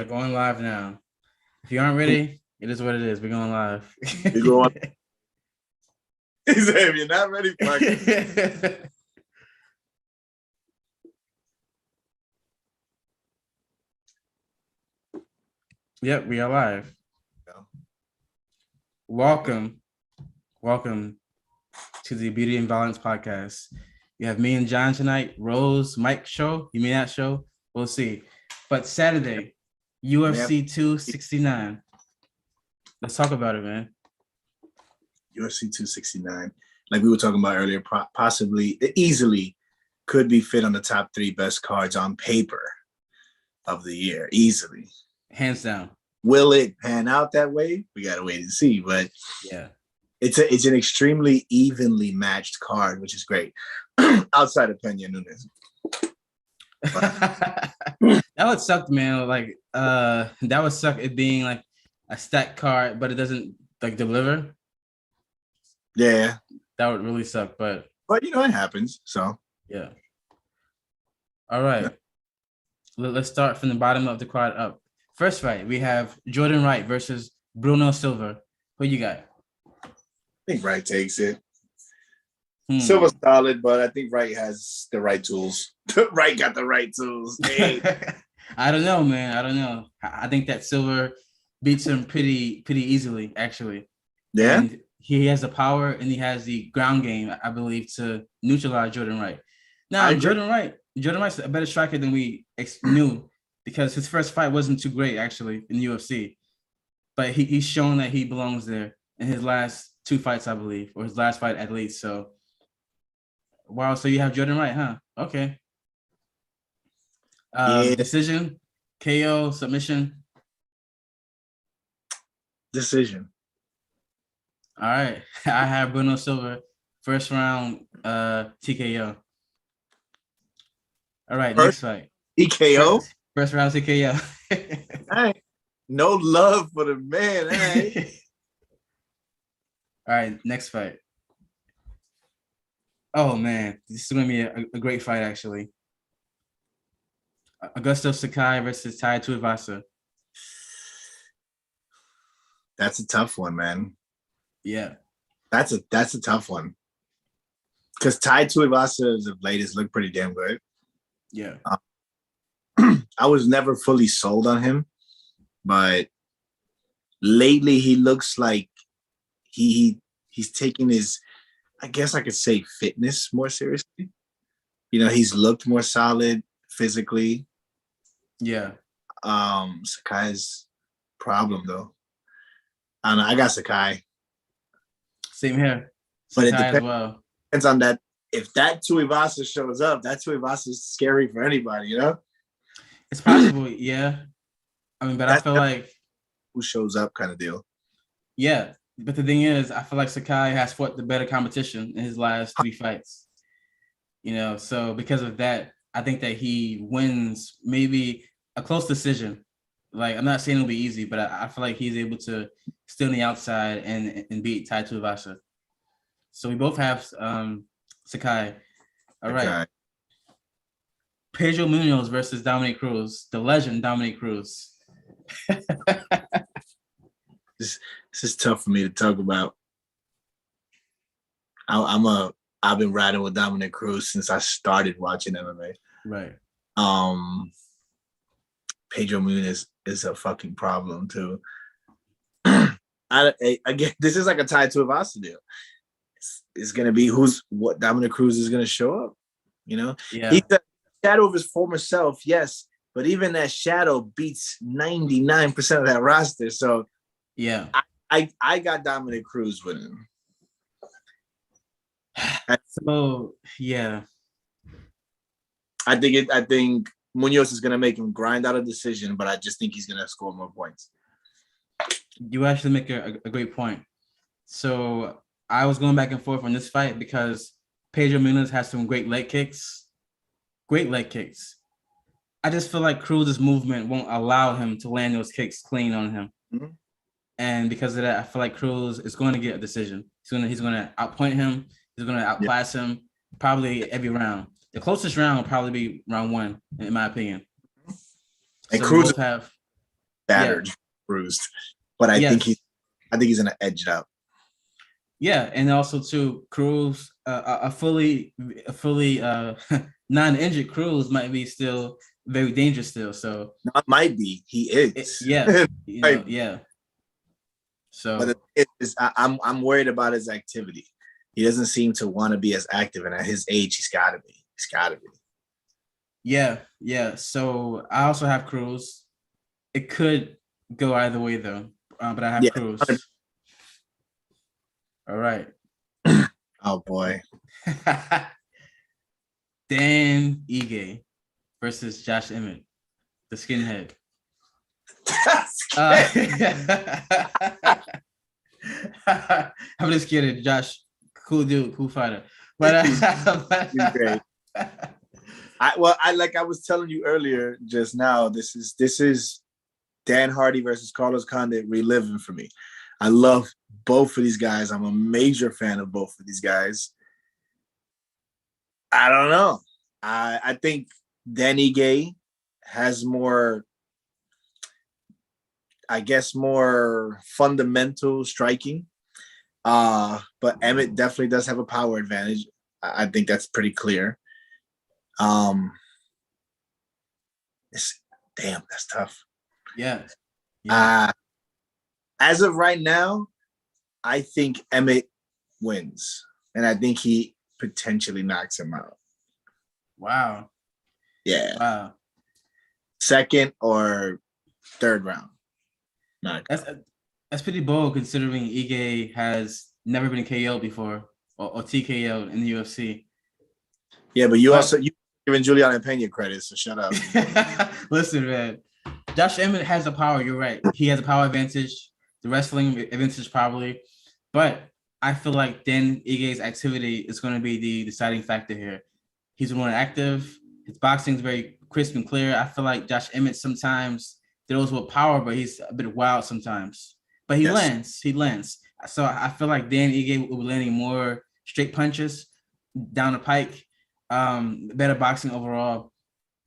going live now. If you aren't ready, it is what it is. We're going live. You go on. He said, if you're not ready, fuck it. Yep, we are live. Welcome to the Beauty and Violence podcast. You have me and John tonight. Rose, Mike show. You mean that show? We'll see. But Saturday, UFC 269. Let's talk about it, man. UFC 269, like we were talking about earlier, possibly, easily could be fit on the top 3 best cards on paper of the year, easily. Hands down. Will it pan out that way? We gotta wait and see. But yeah, it's an extremely evenly matched card, which is great. Outside of Pena Nunes. That would suck, man. Like that would suck it being like a stacked card, but it doesn't like deliver. Yeah, that would really suck. But you know it happens. So yeah. All right, let's start from the bottom of the card up. First fight, we have Jordan Wright versus Bruno Silva. Who you got? I think Wright takes it. Silva's solid, but I think Wright has the right tools. Wright got the right tools. Hey. I don't know, man. I don't know. I think that Silva beats him pretty easily, actually. Yeah. And he has the power and he has the ground game, I believe, to neutralize Jordan Wright. Now, Jordan Wright's a better striker than we knew, because his first fight wasn't too great, actually, in UFC. But he's shown that he belongs there in his last 2 fights, I believe, or his last fight at least. So, wow. So you have Jordan Wright, huh? Okay. Decision, KO, submission? Decision. All right. I have Bruno Silva, first round TKO. All right, next fight. TKO? First round TKO. All right. No love for the man. All right. All right, next fight. Oh, man. This is going to be a great fight, actually. Augusto Sakai versus Avasta. That's a tough one, man. Yeah. That's a tough one. Because Avasta as of late has looked pretty damn good. Yeah. I was never fully sold on him, but lately he looks like he's taking his, I guess I could say, fitness more seriously. You know, he's looked more solid physically. Yeah. Sakai's problem though. I don't know. I got Sakai. Same here. But Sakai it depends, as well. Depends on that. If that Avasta shows up, that Avasta is scary for anybody, you know? It's possible, yeah. I mean, but I feel like who shows up kind of deal. Yeah, but the thing is, I feel like Sakai has fought the better competition in his last 3 fights. You know, so because of that, I think that he wins maybe a close decision. Like, I'm not saying it'll be easy, but I feel like he's able to stay on the outside and beat Avasta. So we both have Sakai. All right. Pedro Munoz versus Dominique Cruz, the legend Dominique Cruz. This is tough for me to talk about. I've been riding with Dominique Cruz since I started watching MMA. Right. Pedro Munoz is a fucking problem too. Again, this is like a Avasta deal. It's gonna be what Dominique Cruz is gonna show up. You know, he's the shadow of his former self, yes, but even that shadow beats 99% of that roster. So yeah, I got Dominique Cruz winning. So yeah, I think Munoz is gonna make him grind out a decision, but I just think he's gonna score more points. You actually make a great point. So I was going back and forth on this fight because Pedro Munoz has some great leg kicks. I just feel like Cruz's movement won't allow him to land those kicks clean on him. Mm-hmm. And because of that, I feel like Cruz is going to get a decision. He's going to outpoint him. He's going to outclass him probably every round. The closest round will probably be round 1, in my opinion. And so Cruz battered, bruised. But I think Yes. he's gonna edge it out. Yeah, and also too, Cruz, a fully non-injured Cruz might be still very dangerous still. So Not might be, he is. yeah, Might be. yeah. But So I'm worried about his activity. He doesn't seem to want to be as active, and at his age, he's got to be. He's got to be. yeah. So I also have Cruz. It could go either way though, but I have Cruz. All right. Oh boy. Dan Ige versus Josh Emmett, the skinhead. I'm just kidding, Josh. Cool dude, cool fighter. But he's great. I was telling you earlier just now, this is Dan Hardy versus Carlos Condit reliving for me. I love both of these guys. I'm a major fan of both of these guys. I don't know. I think Danny Gay has more, I guess, more fundamental striking. But Emmett definitely does have a power advantage. I think that's pretty clear. That's tough. Yeah. As of right now, I think Emmett wins, and I think he potentially knocks him out. Wow. Yeah. Wow. Second or third round. That's pretty bold considering Ige has never been KO'd before or TKO'd in the UFC. Yeah, but you giving Juliana Pena credit, so shut up. Listen, man. Josh Emmett has the power. You're right. He has a power advantage. The wrestling advantage probably, but I feel like Dan Ige's activity is going to be the deciding factor here. He's more active. His boxing is very crisp and clear. I feel like Josh Emmett sometimes throws with power, but he's a bit wild sometimes. But he lands. He lands. So I feel like Dan Ige will be landing more straight punches down the pike. Better boxing overall.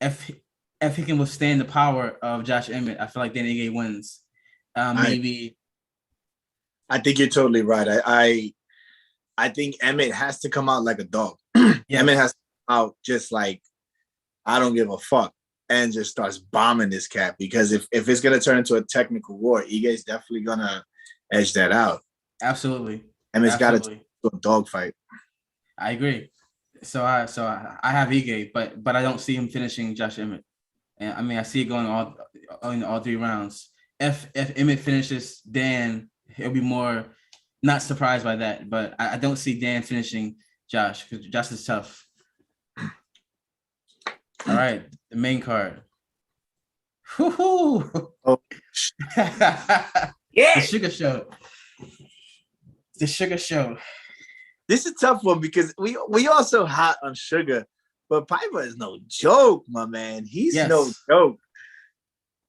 If he can withstand the power of Josh Emmett, I feel like Dan Ige wins. Maybe. I think you're totally right. I think Emmett has to come out like a dog. Yes. Emmett has to come out just like, I don't give a fuck, and just starts bombing this cat, because if it's going to turn into a technical war, Ige's definitely going to edge that out. Absolutely. Emmett's got to do a dog fight. I agree. So I have Ige, but I don't see him finishing Josh Emmett. And I mean, I see it going all 3 rounds. If Emmett finishes Dan, he'll be more not surprised by that. But I don't see Dan finishing Josh, because Josh is tough. All right, the main card. Woo-hoo! Oh. Yeah. The Sugar Show. The Sugar Show. This is a tough one because we also hot on Sugar, but Piper is no joke, my man. He's no joke.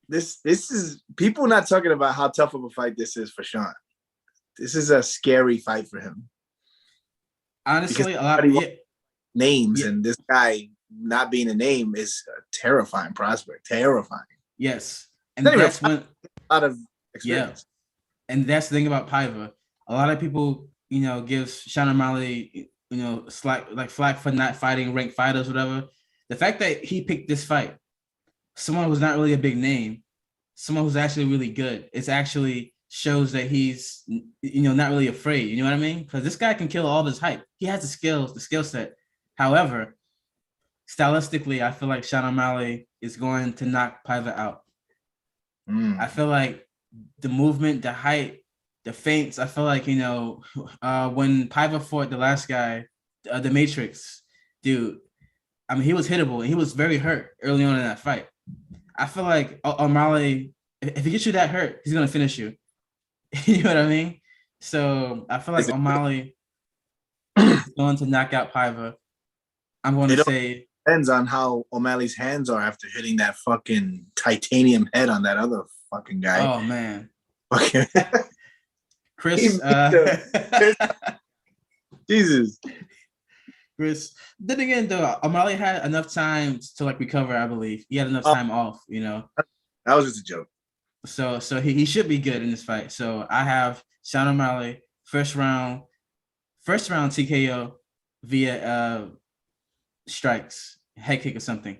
This is people not talking about how tough of a fight this is for Sean. This is a scary fight for him. Honestly, a lot of names, and this guy not being a name is a terrifying prospect. Terrifying. Yes, and that's when a lot of experience. Yeah, and that's the thing about Piper. A lot of people, give Sean O'Malley, flack for not fighting ranked fighters, whatever. The fact that he picked this fight, someone who's not really a big name, someone who's actually really good, it actually shows that he's, not really afraid. You know what I mean? Because this guy can kill all this hype. He has the skill set. However, stylistically, I feel like Sean O'Malley is going to knock Piper out. I feel like the movement, the height, the feints, I feel like, when Piper fought the last guy, the Matrix, dude, I mean, he was hittable and he was very hurt early on in that fight. I feel like O'Malley, if he gets you that hurt, he's going to finish you. You know what I mean? So I feel like O'Malley is going to knock out Piper. I'm going to say... Depends on how O'Malley's hands are after hitting that fucking titanium head on that other fucking guy. Oh, man. Okay. Chris. Jesus. Chris. Then again, though, O'Malley had enough time to recover, I believe. He had enough time off, That was just a joke. So he should be good in this fight. So I have Sean O'Malley first round TKO via strikes, head kick or something.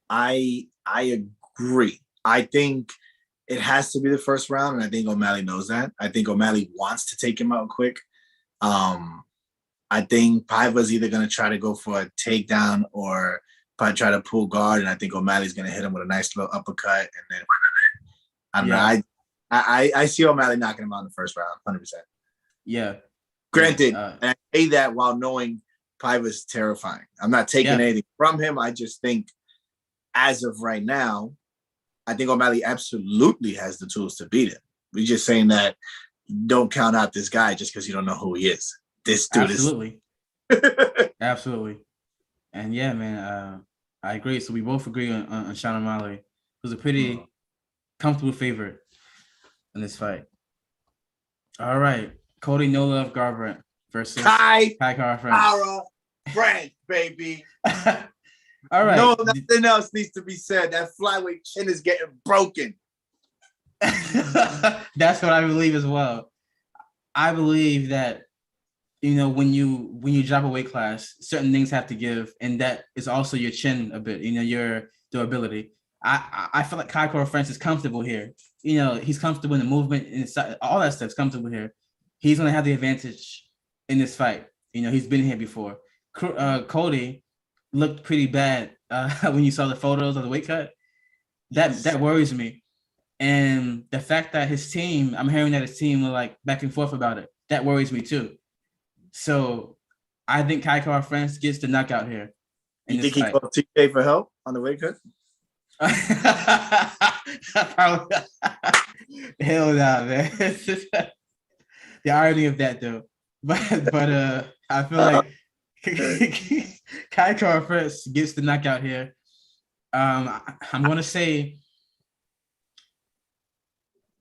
I agree. I think it has to be the first round, and I think O'Malley knows that. I think O'Malley wants to take him out quick. I think Paiva's either going to try to go for a takedown or probably try to pull guard, and I think O'Malley's going to hit him with a nice little uppercut, and then I don't know. I see O'Malley knocking him out in the first round, 100%. Yeah. Granted, and I say that while knowing Paiva's terrifying. I'm not taking anything from him. I just think, as of right now, I think O'Malley absolutely has the tools to beat him. We're just saying that don't count out this guy just because you don't know who he is. This dude absolutely. Absolutely. And yeah, man, I agree. So we both agree on Sean O'Malley, who's a pretty comfortable favorite in this fight. All right. Cody No Love Garbrandt versus Kai Kara-France, baby. All right. No, nothing else needs to be said. That flyweight chin is getting broken. That's what I believe as well. I believe that, you know, when you drop a weight class, certain things have to give, and that is also your chin a bit, you know, your durability. I feel like Kai Kara-France is comfortable here. You know, he's comfortable in the movement, and all that stuff's comfortable here. He's going to have the advantage in this fight. You know, he's been here before. Cody looked pretty bad when you saw the photos of the weight cut. That worries me. And the fact that his team, I'm hearing that his team were like back and forth about it. That worries me too. So I think Kai Kara-France gets the knockout here. You think he called TK for help on the weight cut? Hell no, man. The irony of that though. But I feel like Kai Kara-France gets the knockout here. I'm gonna say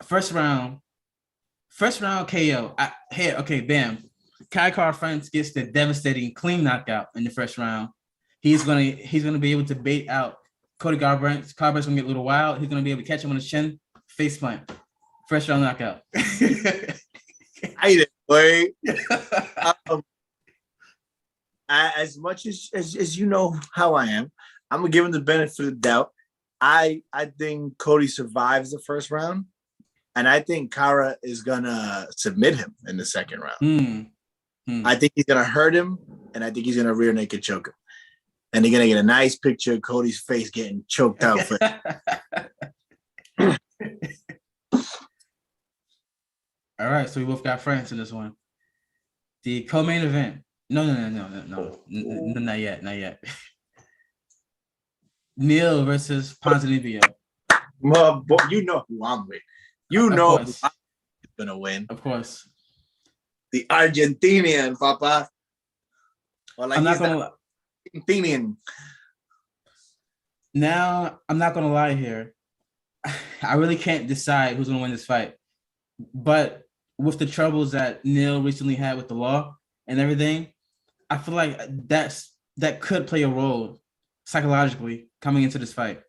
first round KO. Okay, bam. Kai Kara-France gets the devastating clean knockout in the first round. He's gonna be able to bait out Cody Garbrandt. Garbrandt's gonna get a little wild. He's gonna be able to catch him on his chin, face plant. First round knockout. I didn't wait. As much as you know how I am, I'm gonna give him the benefit of the doubt. I think Cody survives the first round, and I think Kara is gonna submit him in the second round. I think he's gonna hurt him, and I think he's gonna rear naked choke him. And they're gonna get a nice picture of Cody's face getting choked out. All right, so we both got France in this one. The co-main event. No, not yet. Neil versus Positivio. Well, you know who I'm with. You know who I'm gonna win. Of course. The Argentinian, Papa. Or like I'm not gonna lie. Argentinian. Now, I'm not gonna lie here. I really can't decide who's gonna win this fight. But with the troubles that Neil recently had with the law and everything, I feel like that could play a role psychologically coming into this fight.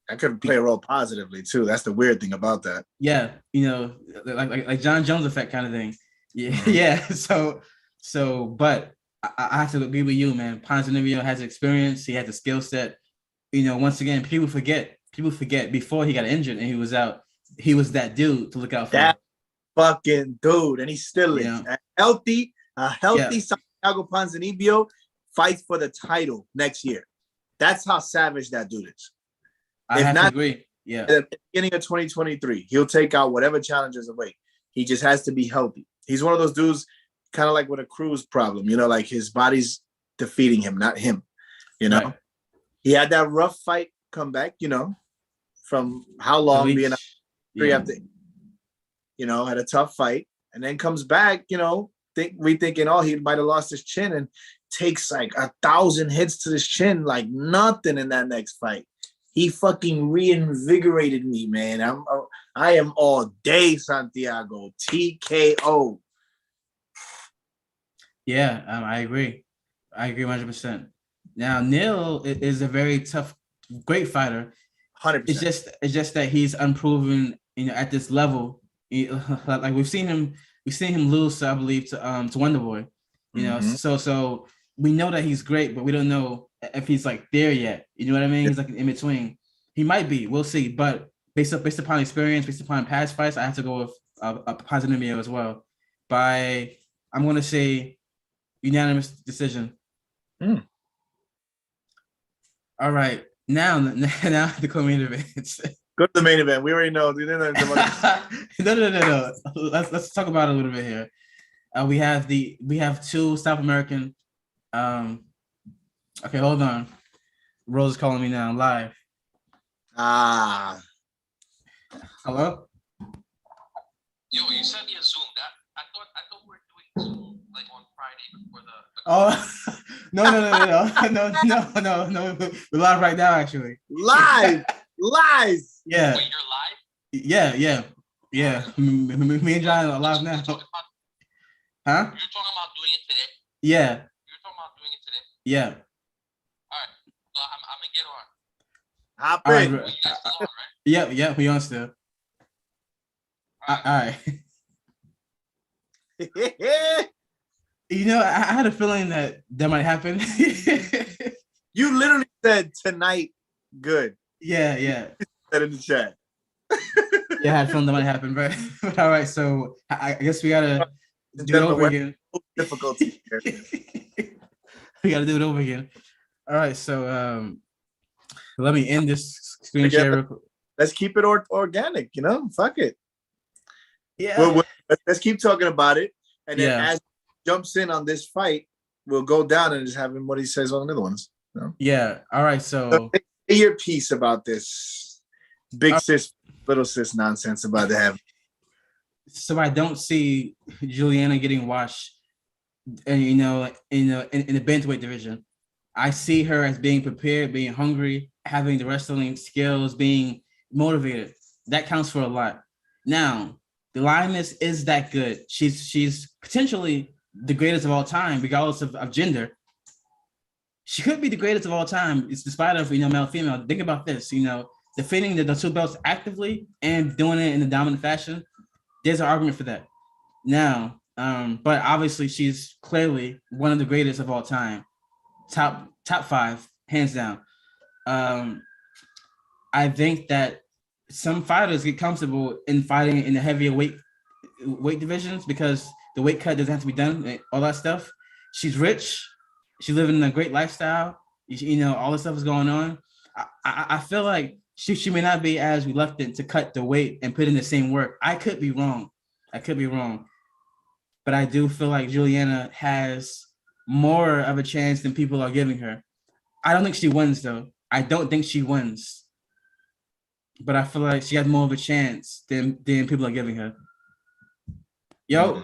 That could play a role positively too. That's the weird thing about that. Yeah, you know, like John Jones effect kind of thing. Yeah. So, but I have to agree with you, man. Positivio has experience. He has the skill set. You know, once again, people forget before he got injured and he was out. He was that dude to look out for. That fucking dude, and he still is. Yeah. A healthy Santiago Ponzinibbio fights for the title next year. That's how savage that dude is. I have to agree. Yeah. At the beginning of 2023, he'll take out whatever challenges away. He just has to be healthy. He's one of those dudes, kind of like with a Cruz problem, you know, like his body's defeating him, not him. You know, He had that rough fight come back, you know, from how long being after, you know, had a tough fight, and then comes back, you know, rethinking, oh, he might have lost his chin, and takes like 1,000 hits to his chin, like nothing in that next fight. He fucking reinvigorated me, man. I am all day Santiago. TKO. Yeah, I agree. I agree 100%. Now, Neil is a very tough, great fighter. 100%. It's just that he's unproven at this level, like we've seen him lose, I believe, to Wonder Boy. So we know that he's great, but we don't know if he's like there yet. You know what I mean? He's like in between. He might be. We'll see. But based upon experience, based upon past fights, I have to go with a Positivio as well. I'm going to say unanimous decision. All right, now the co-main event. Go to the main event. We already know. No. Let's talk about it a little bit here. We have two South American. Okay, hold on. Rose is calling me now live. Hello. Yo, you sent me a Zoom. I thought we were doing Zoom like on Friday before the. Oh no! We're live right now, actually. Live. Yeah. Wait, you're live? Yeah. Me and John are live now. Huh? You're talking about doing it today? Yeah. You're talking about doing it today? Yeah. All right. So I'm gonna get on. Hop All right, in. You guys still on, right? Yeah, we on still. All right. I had a feeling that might happen. You literally said tonight good. Yeah. Said in the chat. Yeah, I had a feeling that might happen, but all right. So I guess we gotta do it over again. Difficulty here. We gotta do it over again. All right. So let me end this screen share. Let's keep it organic. Fuck it. Yeah. Let's keep talking about it, and then as he jumps in on this fight, we'll go down and just have him what he says on the other ones. Yeah. All right. So say your piece about this big sis, little sis nonsense about to happen. So I don't see Juliana getting washed, in the bantamweight division. I see her as being prepared, being hungry, having the wrestling skills, being motivated. That counts for a lot. Now, the Lioness is that good. She's potentially the greatest of all time, regardless of gender. She could be the greatest of all time. It's despite of male female. Think about this. Defending the two belts actively and doing it in a dominant fashion. There's an argument for that. Now, but obviously she's clearly one of the greatest of all time. Top 5, hands down. I think that some fighters get comfortable in fighting in the heavier weight divisions because the weight cut doesn't have to be done, all that stuff. She's rich. She's living in a great lifestyle. All this stuff is going on. I feel like she may not be as reluctant to cut the weight and put in the same work. I could be wrong. But I do feel like Juliana has more of a chance than people are giving her. I don't think she wins, though. I don't think she wins. But I feel like she has more of a chance than people are giving her. Yo,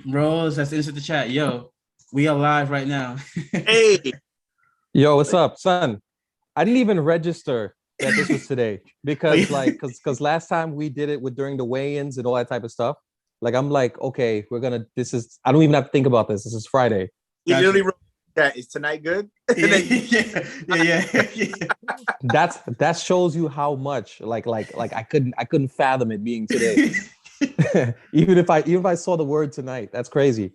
Rose, that's into the chat. Yo, we are live right now. Hey. Yo, what's up, son? I didn't even register that this was today because last time we did it during the weigh-ins and all that type of stuff. I'm like, okay, I don't even have to think about this. This is Friday. He literally wrote that. Is tonight good? Yeah. That shows you how much I couldn't fathom it being today. even if I saw the word tonight, that's crazy.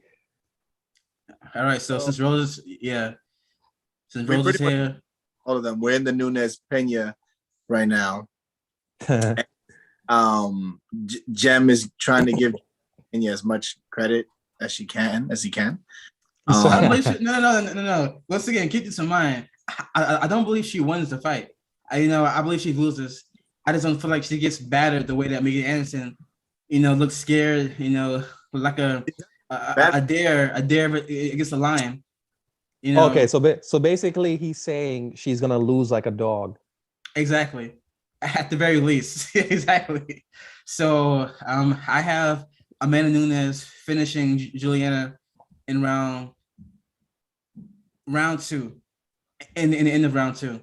All right, so since Rose is here, all of them. We're in the Nunes Pena right now. Jem is trying to give Pena as much credit as he can. I believe no. Once again, keep this in mind. I don't believe she wins the fight. I believe she loses. I just don't feel like she gets battered the way that Megan Anderson, looks scared. Like a dare against a lion. Okay, so basically, he's saying she's gonna lose like a dog. Exactly, at the very least. Exactly. So I have Amanda Nunes finishing Juliana in round 2, in the end of round 2.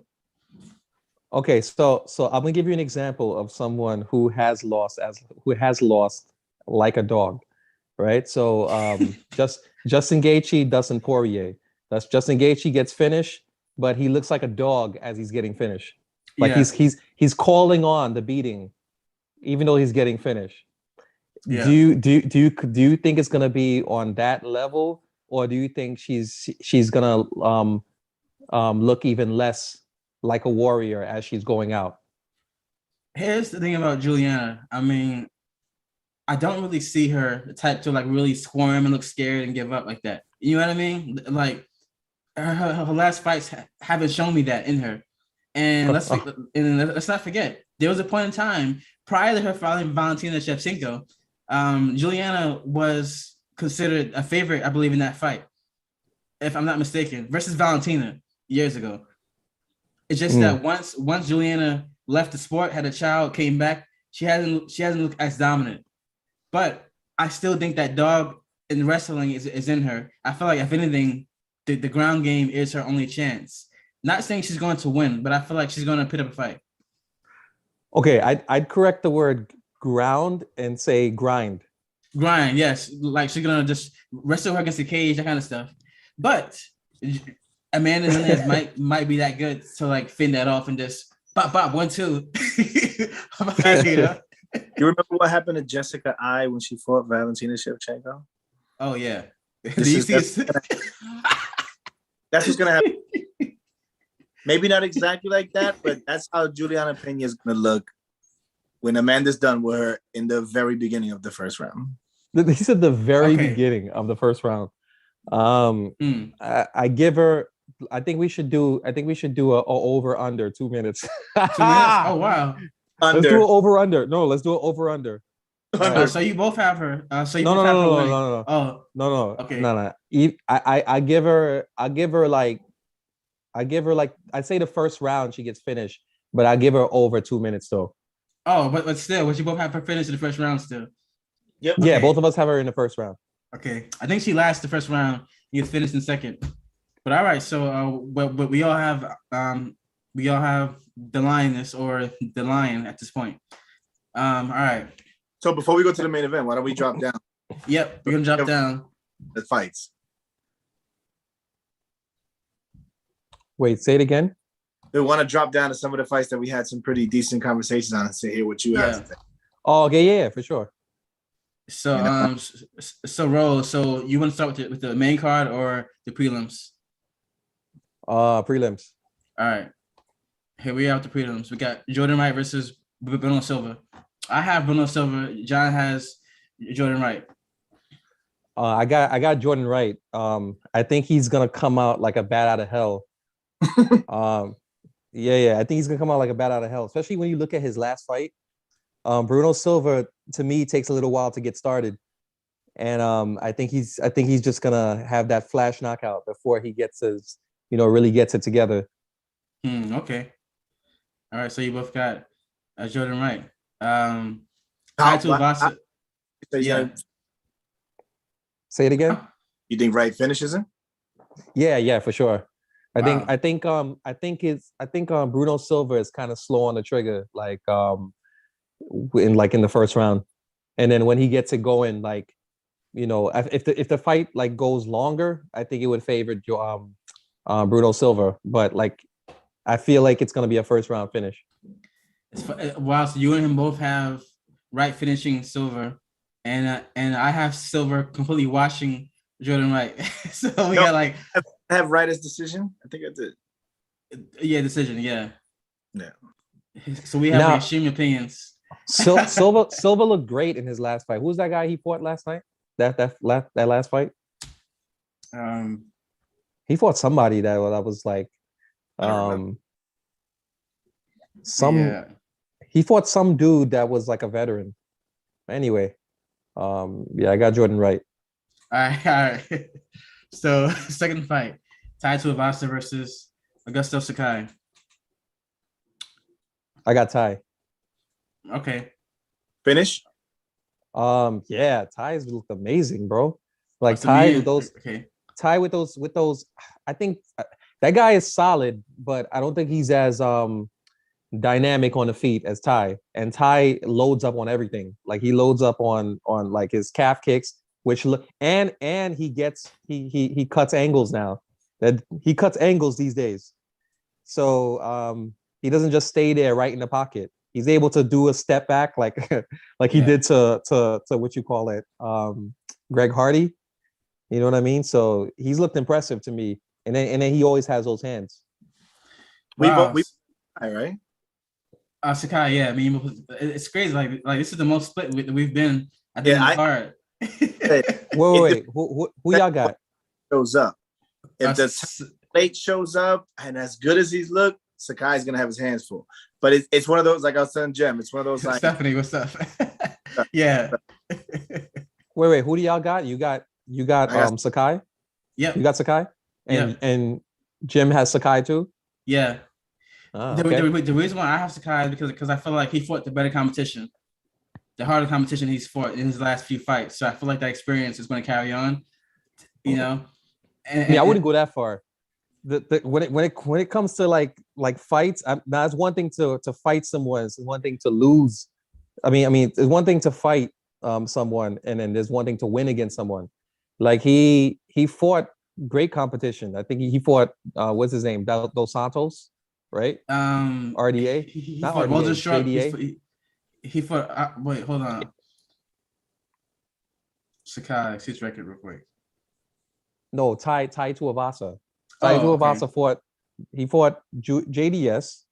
Okay, so I'm gonna give you an example of someone who has lost like a dog, right? So Justin Gaethje, Dustin Poirier. That's Justin Gaethje gets finished, but he looks like a dog as he's getting finished. He's calling on the beating even though he's getting finished. Yeah. Do you think it's gonna be on that level, or do you think she's gonna look even less like a warrior as she's going out? Here's the thing about Juliana. I mean, I don't really see her the type to like really squirm and look scared and give up like that. You know what I mean? Like her last fights haven't shown me that in her. And let's not forget, there was a point in time prior to her fighting Valentina Shevchenko, Juliana was considered a favorite, I believe, in that fight, if I'm not mistaken, versus Valentina years ago. It's just that once Juliana left the sport, had a child, came back, she hasn't looked as dominant. But I still think that dog in wrestling is in her. I feel like if anything, the ground game is her only chance. Not saying she's going to win, but I feel like she's going to put up a fight. Okay, I'd correct the word ground and say grind. Grind, yes. Like she's going to just wrestle her against the cage, that kind of stuff. But Amanda Nunes might be that good to like fend that off and just pop, 1-2. You remember what happened to Jessica I when she fought Valentina Shevchenko? Oh yeah. That's what's gonna happen. Maybe not exactly like that, but that's how Juliana Pena is gonna look when Amanda's done with her in the very beginning of the first round. He said the very beginning of the first round. I give her. I think we should do a over under 2 minutes. 2 minutes. Oh wow. Let's do an over under. No, let's do an over under. So you both have her. No. Oh no. Okay. No. I give her like I'd say the first round she gets finished, but I give her over 2 minutes though. Oh, but still, would you both have her finish in the first round still? Yep. Yeah, Okay. both of us have her in the first round. Okay. I think she lasts the first round. You finished in second. But all right, so but we all have the lioness or the lion at this point. All right. So before we go to the main event, why don't we drop down Yep, we're gonna drop down. the fights? Wait, say it again. We want to drop down to some of the fights that we had some pretty decent conversations on and say, hear what you have to say. Oh, okay, yeah, for sure. So Rose, so you want to start with the main card or the prelims? Prelims. All right. Here we are with the prelims. We got Jordan Wright versus Bruno Silva. I have Bruno Silva. John has Jordan Wright. I got Jordan Wright. I think he's gonna come out like a bat out of hell. Yeah. I think he's gonna come out like a bat out of hell, especially when you look at his last fight. Bruno Silva, to me, takes a little while to get started, and I think he's just gonna have that flash knockout before he gets his, really gets it together. Okay. All right. So you both got Jordan Wright. Avasta. Yeah. Say it again. You think Wright finishes him? Yeah, for sure. I Wow. think Bruno Silva is kind of slow on the trigger, like in the first round, and then when he gets it going, like, if the fight like goes longer, I think it would favor Bruno Silva, but like I feel like it's gonna be a first round finish. Wow, so you and him both have Wright finishing Silva, and I have Silva completely washing Jordan Wright. So we got like I have Wright as decision. I think I did. Yeah, decision. Yeah. Yeah. So we have Now- extreme opinions. Silva looked great in his last fight. Who's that guy he fought last night? That last fight? He fought somebody that was like he fought some dude that was like a veteran. Anyway, I got Jordan Wright. All right. So second fight, Tai Avasta versus Augusto Sakai. I got Ty. Okay. Finish? Yeah, Ty's looked amazing, bro. Like So Ty me with those Okay. Ty with those I think that guy is solid, but I don't think he's as dynamic on the feet as Ty. And Ty loads up on everything. Like he loads up on like his calf kicks, which and he cuts angles now. That he cuts angles these days. So he doesn't just stay there right in the pocket. he's able to do a step back like like he Yeah. did to what you call it, Greg Hardy. You know what I mean? So he's looked impressive to me, and then he always has those hands. Wow. All right. Sakai, yeah, I mean, it's crazy. Like this is the most split we've been at the Yeah, end of the card. Wait. Who y'all got? Shows up. If the S- plate shows up and as good as he's looked, Sakai's gonna have his hands full. But it's one of those, like I was telling Jem, it's one of those like Stephanie, what's up? Yeah. Wait. Who do y'all got? You got I got- Sakai. Yep. You got Sakai, and Jim has Sakai too. Yeah. Ah, The, okay. the reason why I have Sakai is because I feel like he fought the better competition, the harder competition he's fought in his last few fights. So I feel like that experience is going to carry on. You know, I mean, I wouldn't go that far. When it comes to like fights, now it's one thing to fight someone. It's one thing to lose. I mean, it's one thing to fight someone, and then there's one thing to win against someone. Like he fought great competition. I think he fought what's his name, Dos Santos, right? RDA, he not fought RDA, Rosenstruck. JDA. He fought. Wait, hold on. Sakai, see his record real quick. No, Tai to Avasa. Tai to okay. Avasa fought. He fought JDS.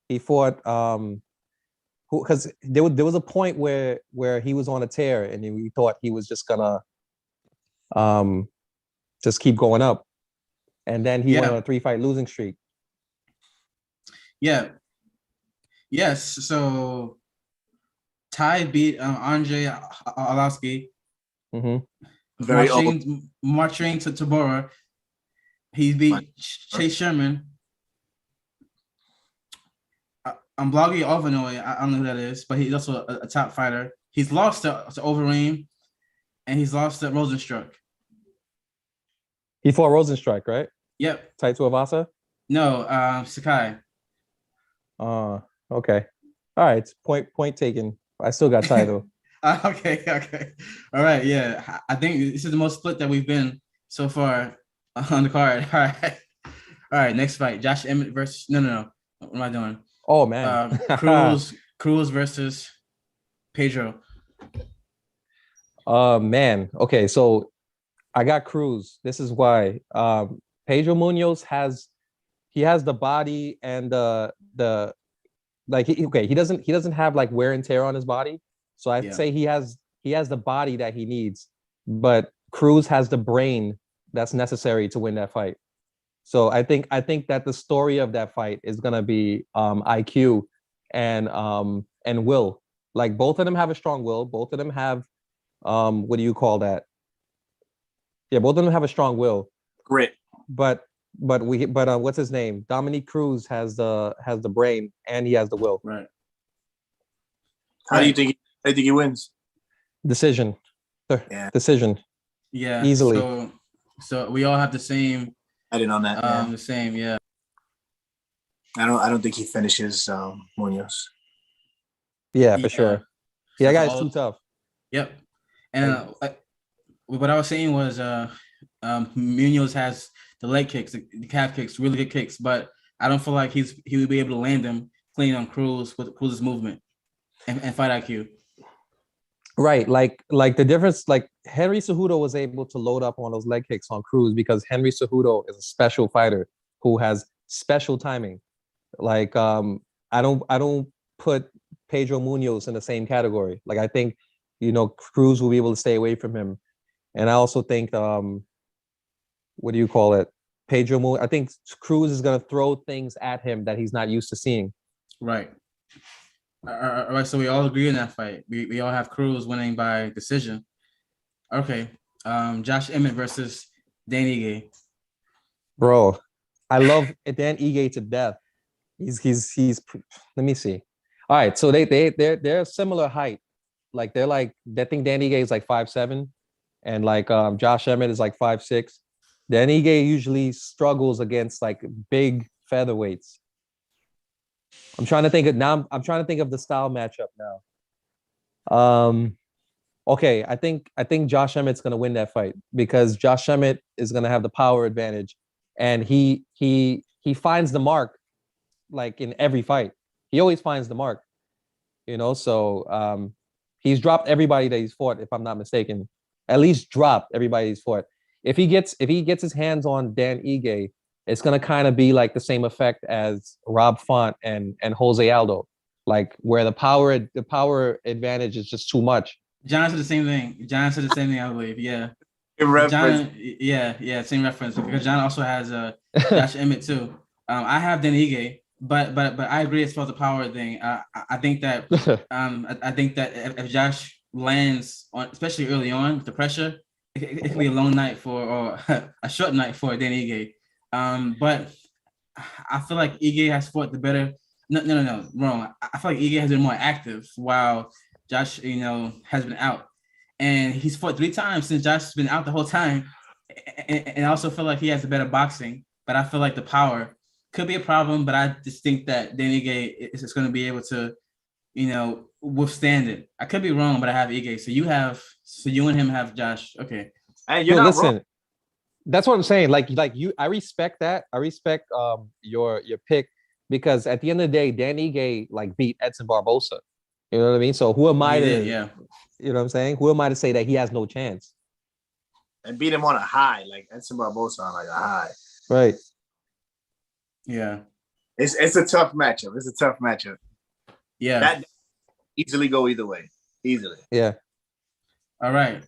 He fought because there was a point where he was on a tear and we thought he was just gonna just keep going up, and then he went on a 3-fight losing streak. Yeah. Yes. So Ty beat Andrei Arlovsky. Mm-hmm. very old. Marching to Tabora. He beat Chase Sherman. I'm blogging Ovanoy. I don't know who that is, but he's also a top fighter. He's lost to Overeem, and he's lost to Rosenstruck. He fought Rosenstruck, right? Yep. Tai to Avasa? No, Sakai. Okay. All right. Point taken. I still got Tai though. Okay. All right, yeah. I think this is the most split that we've been so far on the card. All right. Next fight, Josh Emmett versus no. What am I doing? Oh man. Cruz versus Pedro. Man. Okay, so I got Cruz. This is why. Pedro Munoz has the body and the like he doesn't have like wear and tear on his body. So I'd say he has the body that he needs, but Cruz has the brain that's necessary to win that fight. So I think that the story of that fight is gonna be IQ and will. Like both of them have a strong will. Both of them have what do you call that? Yeah, both of them have a strong will. Grit. But what's his name? Dominique Cruz has the brain and he has the will. Right. How do you think he wins? Decision. Yeah. Decision. Yeah. Easily. So we all have the same. I didn't know that. The same. Yeah. I don't think he finishes Munoz. Yeah, for sure. Yeah, that guy's too tough. Yep. And what I was saying was Munoz has the leg kicks, the calf kicks, really good kicks, but I don't feel like he would be able to land them clean on Cruz with Cruz's movement and fight IQ. Right, like the difference, like Henry Cejudo was able to load up on those leg kicks on Cruz because Henry Cejudo is a special fighter who has special timing. Like I don't put Pedro Munoz in the same category. Like I think, Cruz will be able to stay away from him. And I also think what do you call it? Pedro Munoz, I think Cruz is gonna throw things at him that he's not used to seeing. Right. All right, so we all agree in that fight. We all have Cruz winning by decision. Okay. Josh Emmett versus Dan Ige. Bro, I love Dan Ige to death. He's let me see. All right, so they're similar height. Like they think Dan Ige is like 5'7", and like Josh Emmett is like 5'6". Dan Ige usually struggles against like big featherweights. I'm trying to think of the style matchup now. Okay, I think Josh Emmett's gonna win that fight because Josh Emmett is gonna have the power advantage, and he finds the mark like in every fight. He always finds the mark. So he's dropped everybody that he's fought, if I'm not mistaken. At least dropped everybody he's fought. If he gets his hands on Dan Ige, it's gonna kind of be like the same effect as Rob Font and Jose Aldo, like where the power advantage is just too much. John said the same thing. I believe. Yeah. Reference. John, yeah, same reference because John also has Josh Emmett too. I have Dan Ige, but I agree as far as the power thing. I think that I think that if Josh lands on, especially early on with the pressure, it could be a long night or a short night for Dan Ige. But I feel like Ige has fought the better. No, wrong. I feel like Ige has been more active while Josh, has been out. And he's fought 3 times since Josh has been out the whole time. And I also feel like he has a better boxing, but I feel like the power could be a problem, but I just think that Dan Ige is just going to be able to, withstand it. I could be wrong, but I have Ige. So you and him have Josh. Okay. And you're not listen, wrong. that's what I'm saying. Like you, I respect that. I respect your pick because at the end of the day, Dan Ige beat Edson Barbosa. You know what I mean? So who am I to? Yeah. You know what I'm saying? Who am I to say that he has no chance? And beat him on a high, like Edson Barbosa on a high. Right. Yeah. It's a tough matchup. Yeah. That easily go either way. Easily. Yeah. All right.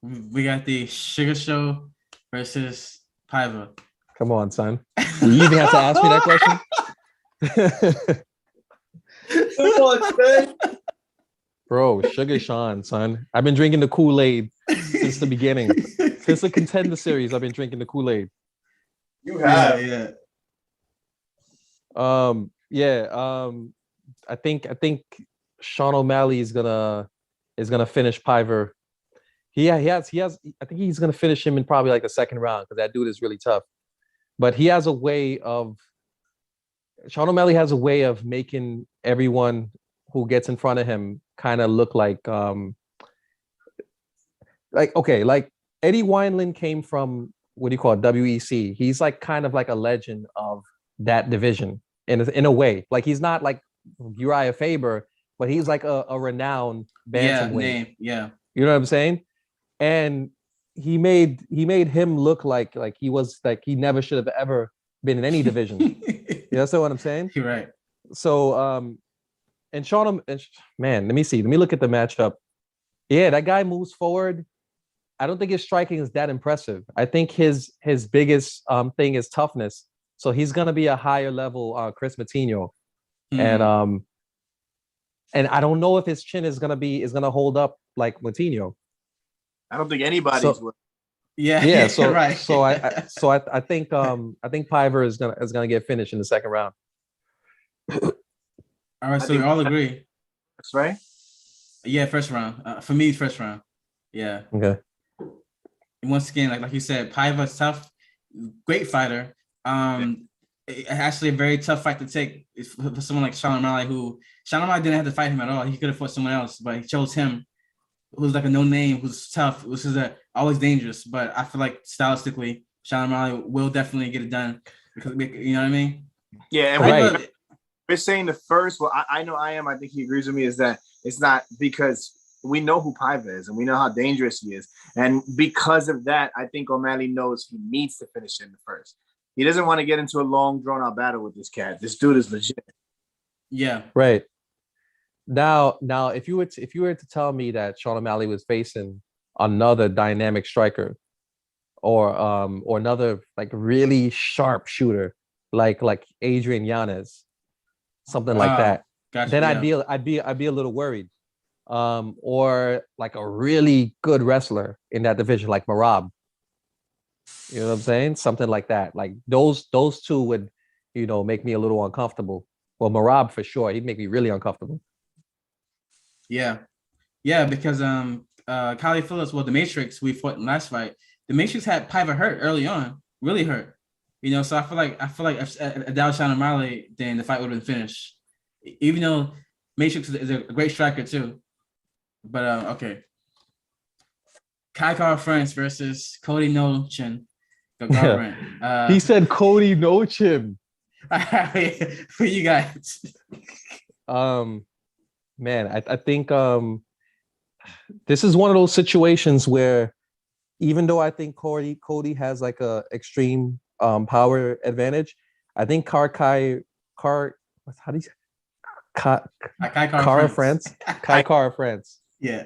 We got the Sugar Show versus Paiva. Come on, son. You even have to ask me that question? Come on, man. Bro, Sugar Sean, son. I've been drinking the Kool-Aid since the beginning. Since the Contender Series, I've been drinking the Kool-Aid. You have. I think Sean O'Malley is gonna finish Piver. He has. I think he's gonna finish him in probably like the second round because that dude is really tough. But he has a way of. Sean O'Malley has a way of making everyone who gets in front of him kind of look like Eddie Wineland came from what do you call it, WEC. He's like kind of like a legend of that division in a way. Like he's not like Uriah Faber, but he's like a renowned bantamweight. Yeah. You know what I'm saying? And he made him look like he was like he never should have ever been in any division. You know what I'm saying? You're right. So and Sean, man, let me look at the matchup. Yeah, that guy moves forward. I don't think his striking is that impressive. I think his biggest thing is toughness. So he's gonna be a higher level Chris Matinho. And I don't know if his chin is gonna hold up like Matinho. I don't think anybody's will. Yeah. So right. So I think Piver is gonna get finished in the second round. All right, so we all agree. That's right. Yeah, first round. For me, first round. Yeah. Okay. And once again, like you said, Paiva's tough, great fighter. Actually a very tough fight to take for someone like Sean O'Malley, who Sean O'Malley didn't have to fight him at all. He could have fought someone else, but he chose him, who's like a no name, who's tough, which is always dangerous. But I feel like stylistically, Sean O'Malley will definitely get it done because you know what I mean. Yeah, and we're saying the first. Well, I know I am. I think he agrees with me. Is that it's not because we know who Paiva is and we know how dangerous he is, and because of that, I think O'Malley knows he needs to finish in the first. He doesn't want to get into a long, drawn-out battle with this cat. This dude is legit. Yeah. Right. Now, if you were to tell me that Sean O'Malley was facing another dynamic striker, or another like really sharp shooter, like Adrian Yanez, something like that, gotcha, then yeah. I'd be a little worried. Or like a really good wrestler in that division, like Marab. You know what I'm saying? Something like that. Like those two would, make me a little uncomfortable. Well, Marab for sure. He'd make me really uncomfortable. Yeah. Yeah, because Kylie Phillips, the Matrix we fought in last fight, the Matrix had Paiva hurt early on, really hurt. So I feel like if that was Sean O'Malley, then the fight would have been finished. Even though Matrix is a great striker too. But okay. Kai Kara France versus Cody Nolchin. He said Cody Nolchin. Who you got? Man, I think this is one of those situations where even though I think Cody has like a extreme power advantage, I think how do you say Kai Cara France. France? Kai Cara France. Yeah.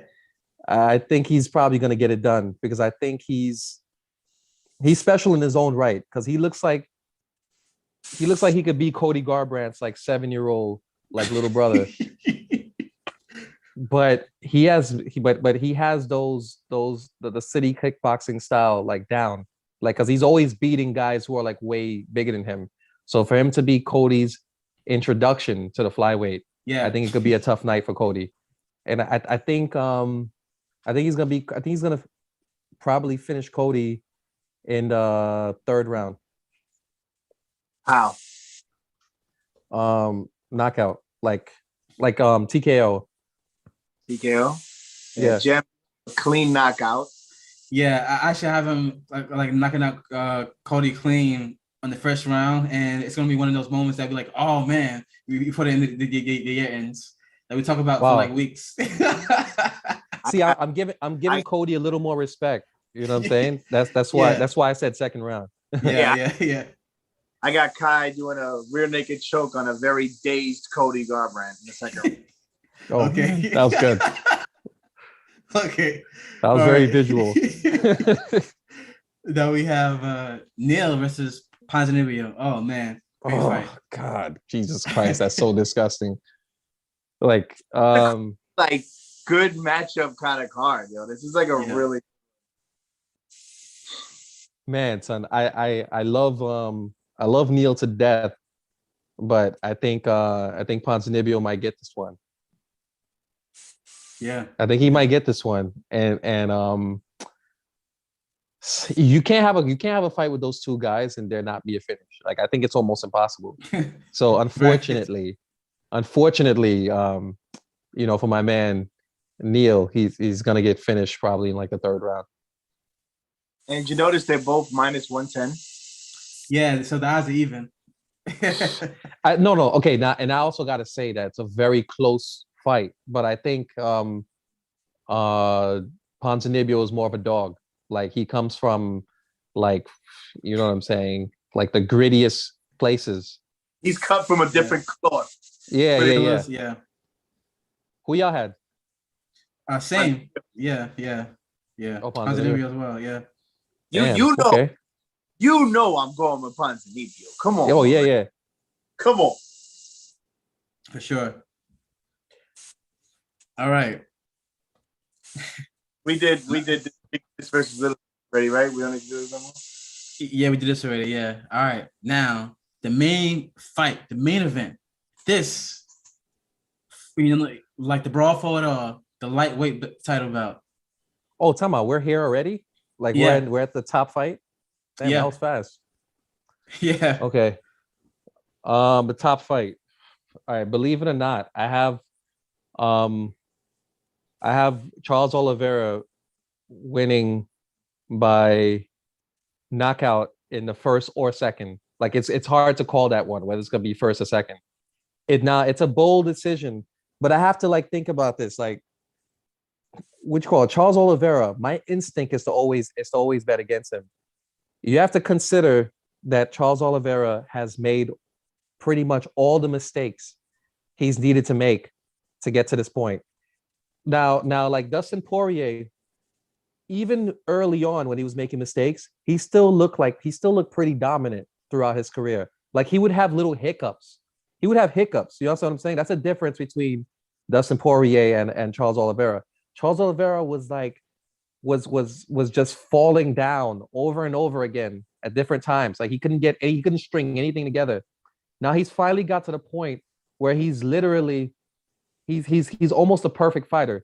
I think he's probably gonna get it done because I think he's special in his own right because he looks like he could be Cody Garbrandt's like 7-year-old like little brother. But he has those the city kickboxing style like down, like because he's always beating guys who are like way bigger than him. So for him to be Cody's introduction to the flyweight, Yeah. I think it could be a tough night for Cody. And I think he's gonna probably finish Cody in the third round. How? Knockout, like TKO. TKO? Yeah. Gem, clean knockout. Yeah, I should have him like knocking out Cody clean on the first round, and it's gonna be one of those moments that be like, oh man, we put it in the year ends that we talk about for like weeks. See, I'm giving Cody a little more respect. You know what I'm saying? That's why I said second round. Yeah. I got Kai doing a rear naked choke on a very dazed Cody Garbrandt in the second round. Oh, okay, that was good. Okay, that was very visual. Then we have Neil versus Positivio. Oh man, great fight. God, Jesus Christ, that's so disgusting. Like, like good matchup kind of card, yo. This is like a really man, son. I love Neil to death, but I think Ponzinibbio might get this one. Yeah, I think he might get this one, and you can't have a fight with those two guys and there not be a finish. Like I think it's almost impossible. So unfortunately, for my man Neil, he's gonna get finished probably in like the third round. And you notice they're both minus 110. Yeah, so the odds are even. No, okay. Now, and I also got to say that it's a very close fight, but I think Ponzinibbio is more of a dog. Like he comes from, like, you know what I'm saying, like the grittiest places. He's cut from a different cloth. Yeah. Who y'all had? Same. Yeah. Oh, Ponzinibbio as well. Yeah. You know I'm going with Ponzinibbio. Come on. Oh, yeah. Come on. For sure. All right. We did this versus Little already, right? We don't need to do this no more? Yeah, we did this already. Yeah. All right. Now, the main fight, the main event. This, like the brawl for it all, the lightweight title bout. Oh, talking about we're here already? Like we're at the top fight? Damn, that was fast. Yeah. Okay. The top fight. All right, believe it or not, I have Charles Oliveira winning by knockout in the first or second. Like it's hard to call that one, whether it's gonna be first or second. It's a bold decision, but I have to like think about this. Like, which call Charles Oliveira, my instinct is to always bet against him. You have to consider that Charles Oliveira has made pretty much all the mistakes he's needed to make to get to this point. Now, like Dustin Poirier, even early on when he was making mistakes, he still looked pretty dominant throughout his career. Like he would have little hiccups. You know what I'm saying? That's a difference between Dustin Poirier and Charles Oliveira. Charles Oliveira was just falling down over and over again at different times. Like he couldn't string anything together. Now he's finally got to the point where he's literally he's almost a perfect fighter.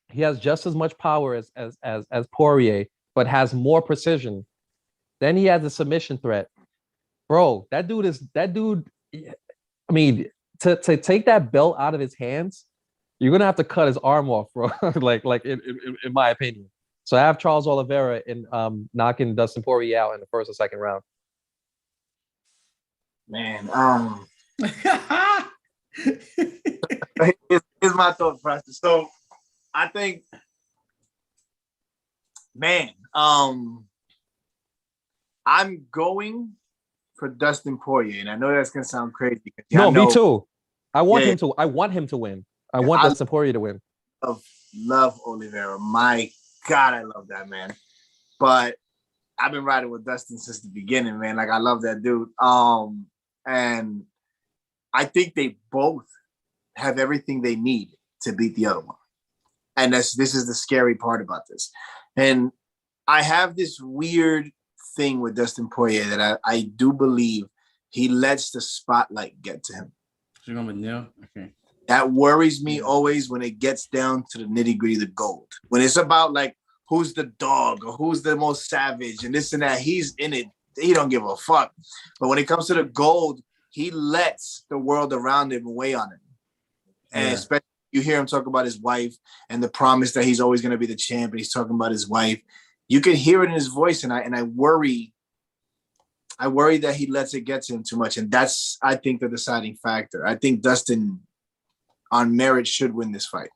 He has just as much power as Poirier, but has more precision. Then he has a submission threat. Bro, that dude, I mean, to take that belt out of his hands, you're gonna have to cut his arm off, bro. like in my opinion. So I have Charles Oliveira in knocking Dustin Poirier out in the first or second round. Man, Here's my thought process. So I think, man, I'm going for Dustin Poirier, and I know that's gonna sound crazy. No, me too. I want Yeah. him to. I want him to win. I Yeah, want I- Dustin Poirier to win. Love Oliveira. My God, I love that man. But I've been riding with Dustin since the beginning, man. Like I love that dude. And I think they both have everything they need to beat the other one. And this is the scary part about this. And I have this weird thing with Dustin Poirier that I do believe he lets the spotlight get to him. You're going with Neil? Okay. That worries me always when it gets down to the nitty-gritty, the gold. When it's about like who's the dog or who's the most savage and this and that, he's in it. He don't give a fuck. But when it comes to the gold, he lets the world around him weigh on him. And especially you hear him talk about his wife and the promise that he's always going to be the champ. And he's talking about his wife. You can hear it in his voice, and I worry that he lets it get to him too much. And that's, I think, the deciding factor. I think Dustin on merit should win this fight.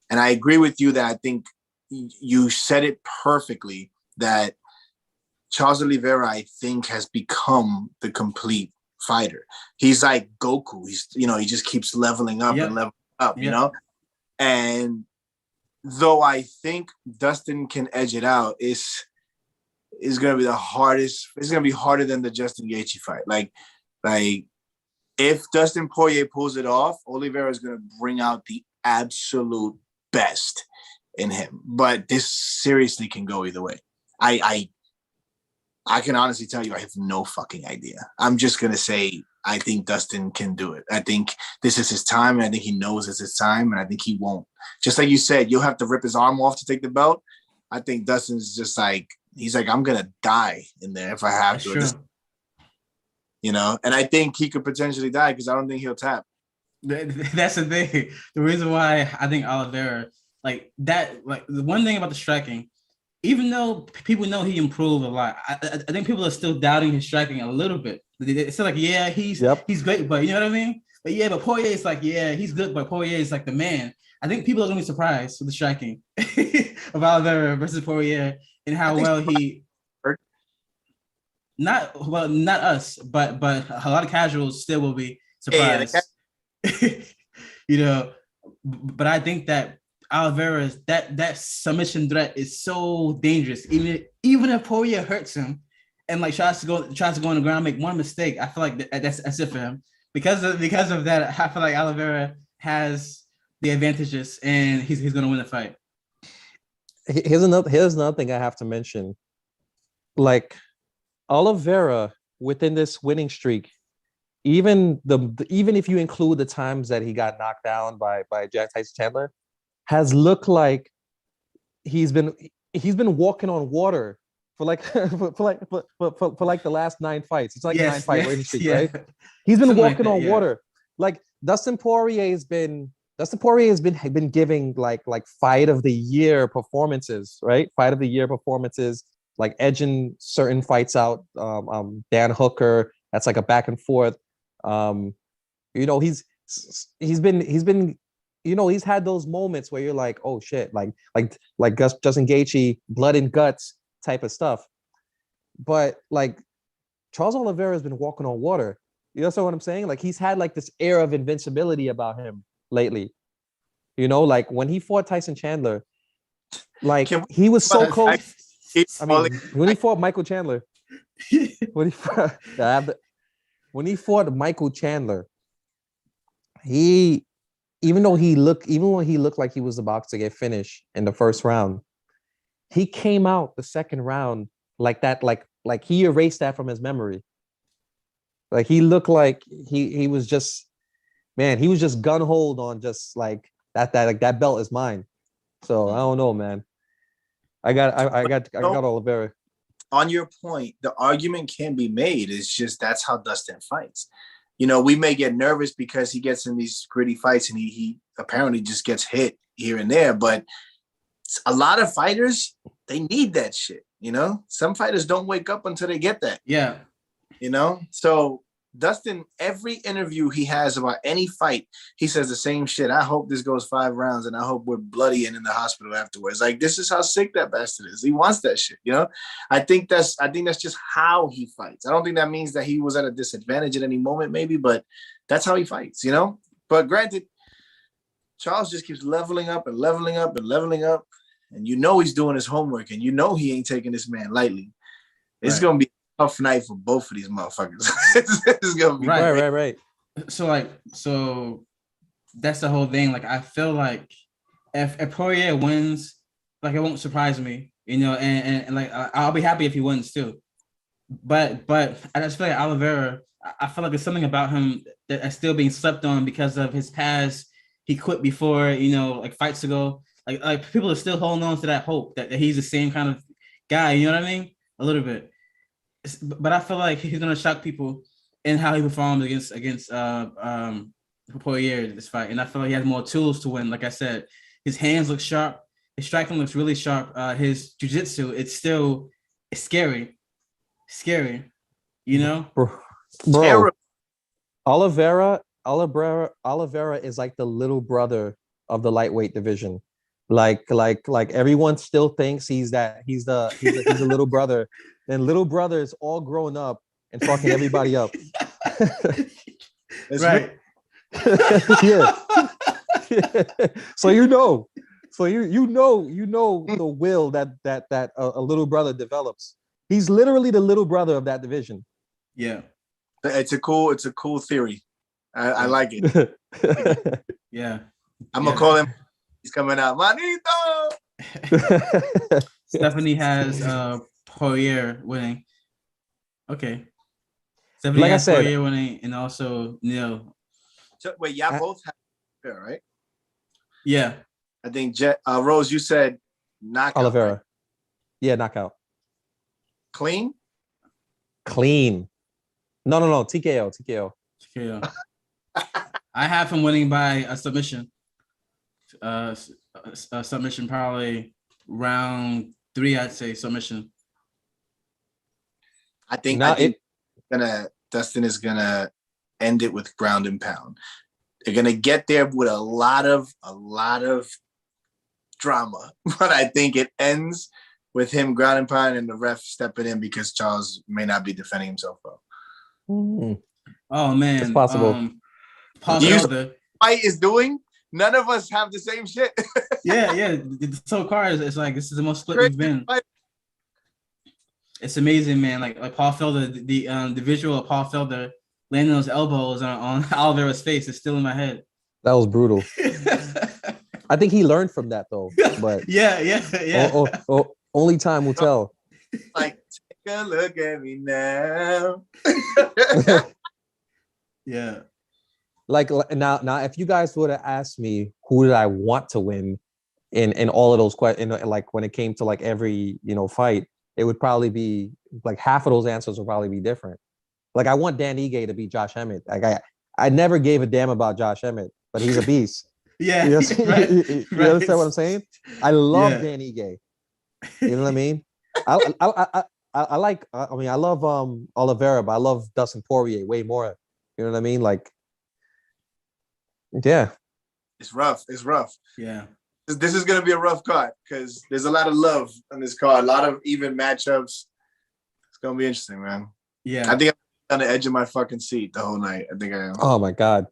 And I agree with you that I think you said it perfectly that Charles Oliveira, I think, has become the complete fighter. He's like Goku. He just keeps leveling up and leveling up, you know? And though I think Dustin can edge it out, it's going to be the hardest. It's going to be harder than the Justin Gaethje fight. Like if Dustin Poirier pulls it off, Oliveira is going to bring out the absolute best in him. But this seriously can go either way. I can honestly tell you I have no fucking idea. I'm just going to say I think Dustin can do it. I think this is his time, and I think he knows it's his time, and I think he won't. Just like you said, you'll have to rip his arm off to take the belt. I think Dustin's just like, he's like, I'm going to die in there if I have to. Sure. And I think he could potentially die because I don't think he'll tap. That's the thing. The reason why I think Oliveira, the one thing about the striking, even though people know he improved a lot, I think people are still doubting his striking a little bit. It's still like, yeah, he's great, but you know what I mean? But Poirier is like, yeah, he's good, but Poirier is like the man. I think people are going to be surprised with the striking of Oliveira versus Poirier and how well he... Not us, but a lot of casuals still will be surprised. But I think that Oliveira's that submission threat is so dangerous. Even if Poirier hurts him and tries to go on the ground, make one mistake, I feel like that's it for him. Because of that, I feel like Oliveira has the advantages and he's going to win the fight. Here's another thing I have to mention. Oliveira, within this winning streak, even if you include the times that he got knocked down by Jack Tyson Chandler, has looked like he's been walking on water for the last 9 fights. It's like a 9-fight winning streak, right? He's been walking on water. Like Dustin Poirier has been giving like fight of the year performances, right? Fight of the year performances, like edging certain fights out. Dan Hooker, that's like a back and forth. He's been he's had those moments where you're like, oh shit, like Justin Gaethje, blood and guts type of stuff. But like Charles Oliveira has been walking on water. You know what I'm saying? Like he's had like this air of invincibility about him lately. Like when he fought Tyson Chandler, like he was so close. When he fought Michael Chandler, when he fought Michael Chandler, even when he looked like he was about to get finished in the first round, he came out the second round like that, like he erased that from his memory. Like he looked like he was just gun hold on just like that belt is mine. So I don't know, man. I got Oliveira. On your point, the argument can be made. It's just that's how Dustin fights. We may get nervous because he gets in these gritty fights and he apparently just gets hit here and there. But a lot of fighters, they need that shit. Some fighters don't wake up until they get that. Yeah. So Dustin, every interview he has about any fight, he says the same shit. I hope this goes 5 rounds and I hope we're bloody and in the hospital afterwards. Like, this is how sick that bastard is. He wants that shit, you know? I think that's just how he fights. I don't think that means that he was at a disadvantage at any moment, maybe, but that's how he fights, you know? But granted, Charles just keeps leveling up and leveling up and leveling up. And you know he's doing his homework and you know he ain't taking this man lightly. It's going to be tough night for both of these motherfuckers. It's gonna be right. So that's the whole thing. Like, I feel like if Poirier wins, like, it won't surprise me, you know, and like I'll be happy if he wins too. But I just feel like Oliveira, I feel like there's something about him that's still being slept on because of his past. He quit before, you know, like fights ago. Like people are still holding on to that hope that he's the same kind of guy. You know what I mean? A little bit. But I feel like he's gonna shock people in how he performs against Poirier in this fight, and I feel like he has more tools to win. Like I said, his hands look sharp, his striking looks really sharp. His jiu-jitsu, it's scary, you know. Bro, Oliveira is like the little brother of the lightweight division. Like everyone still thinks he's the little brother. And little brother is all grown up and fucking everybody up. Right. Yeah. So you know the will that a little brother develops. He's literally the little brother of that division. Yeah. It's a cool theory. I like it. Yeah. I'm gonna call him. He's coming out, Manito. Stephanie has Poirier winning. Okay. Stephanie like has I said, Poirier winning, and also Neil. So, wait, y'all both have fair, right? Yeah. I think Rose, you said knockout. Oliveira. Right? Yeah, knockout. Clean. No. TKO. TKO. I have him winning by a submission. A submission, probably round 3, I'd say submission. I think Dustin is gonna end it with ground and pound. They're gonna get there with a lot of drama, but I think it ends with him ground and pound and the ref stepping in because Charles may not be defending himself well. Oh man, it's possible. Paul Felder. Fight is doing. None of us have the same shit. yeah. The so cars, it's like this is the most split we've been. It's amazing, man. Like Paul Felder, the visual of Paul Felder landing those elbows on Oliveira's face is still in my head. That was brutal. I think he learned from that though. But yeah. Only time will tell. Like, take a look at me now. Yeah. Like now, if you guys would have asked me who did I want to win in all of those questions, like when it came to like every fight, it would probably be like half of those answers would probably be different. Like I want Dan Ige to beat Josh Emmett. Like I never gave a damn about Josh Emmett, but he's a beast. Yeah, you right. understand what I'm saying? I love Dan Ige. You know what I mean? I like. I mean, I love Oliveira, but I love Dustin Poirier way more. You know what I mean? Like, yeah, it's rough. Yeah, this is gonna be a rough card because there's a lot of love on this card, a lot of even matchups. It's gonna be interesting, man. Yeah, I think I'm on the edge of my fucking seat the whole night. I think I am. Oh my god.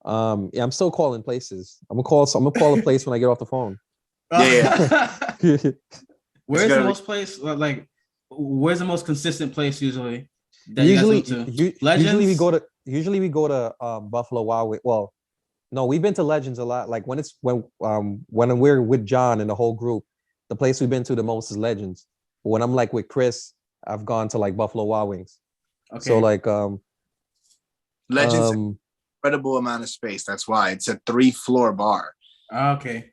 Yeah, I'm still calling places. I'm gonna call a place when I get off the phone. Yeah. Where's the most place? Like, where's the most consistent place usually? Usually we go to Buffalo Wild Wings. Well, no, we've been to Legends a lot. Like when we're with John and the whole group, the place we've been to the most is Legends. But when I'm like with Chris, I've gone to like Buffalo Wild Wings. Okay. So like Legends, incredible amount of space. That's why it's a 3-floor bar. Okay.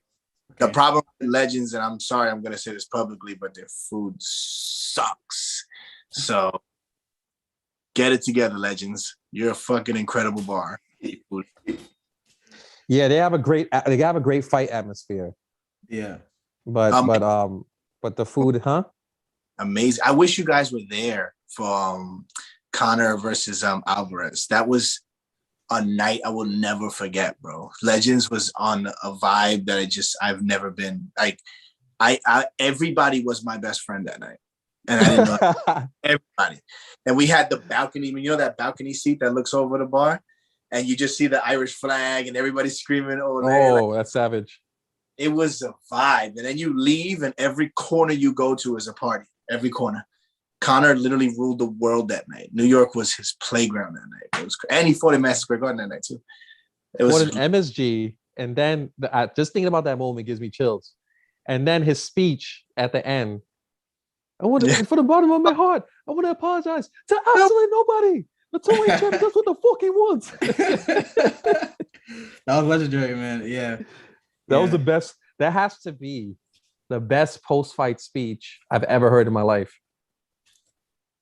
The problem with Legends, and I'm sorry, I'm gonna say this publicly, but their food sucks. So get it together, Legends. You're a fucking incredible bar. Yeah, they have a great fight atmosphere. Yeah. But the food, huh? Amazing. I wish you guys were there for Conor versus Alvarez. That was a night I will never forget, bro. Legends was on a vibe that I've never been like. I everybody was my best friend that night, and I didn't know everybody. And we had the balcony, you know, that balcony seat that looks over the bar, and you just see the Irish flag and everybody screaming, "Oh, Oh, that's savage." It was a vibe. And then you leave, and every corner you go to is a party. Every corner. Conor literally ruled the world that night. New York was his playground that night. It was, and he fought in Madison Square Garden that night too. It was what an MSG, and then just thinking about that moment gives me chills. And then his speech at the end. I want to, from the bottom of my heart, I want to apologize to absolutely nobody. The two-way champ does what the fuck he wants. That was legendary, man. Yeah. That was the best. That has to be the best post-fight speech I've ever heard in my life.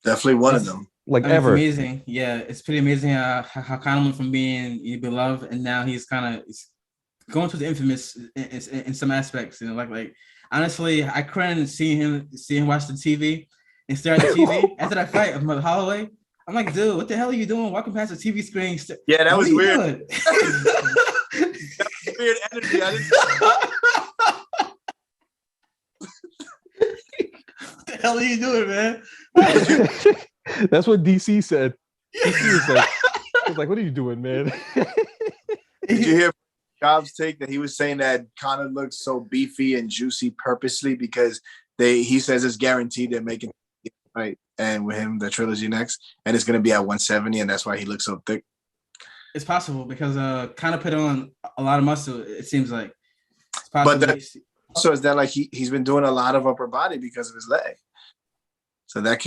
Definitely one of them. Like I mean, ever. It's amazing. Yeah, it's pretty amazing how Conor went from being beloved, and now he's kind of going to the infamous in some aspects. You know, like honestly, I couldn't see him watch the TV and stare at the TV after that fight of Holloway. I'm like, dude, what the hell are you doing? Walking past the TV screen. Yeah, that was weird. Weird energy. What the hell are you doing, man? That's what DC said. DC was like, what are you doing, man? Did you hear Jobs' take that he was saying that Conor looks so beefy and juicy purposely because he says it's guaranteed they're making right, and with him the trilogy next, and it's going to be at 170, and that's why he looks so thick. It's possible because Conor put on a lot of muscle. It seems like it's possible. But also is that like he's been doing a lot of upper body because of his leg, so that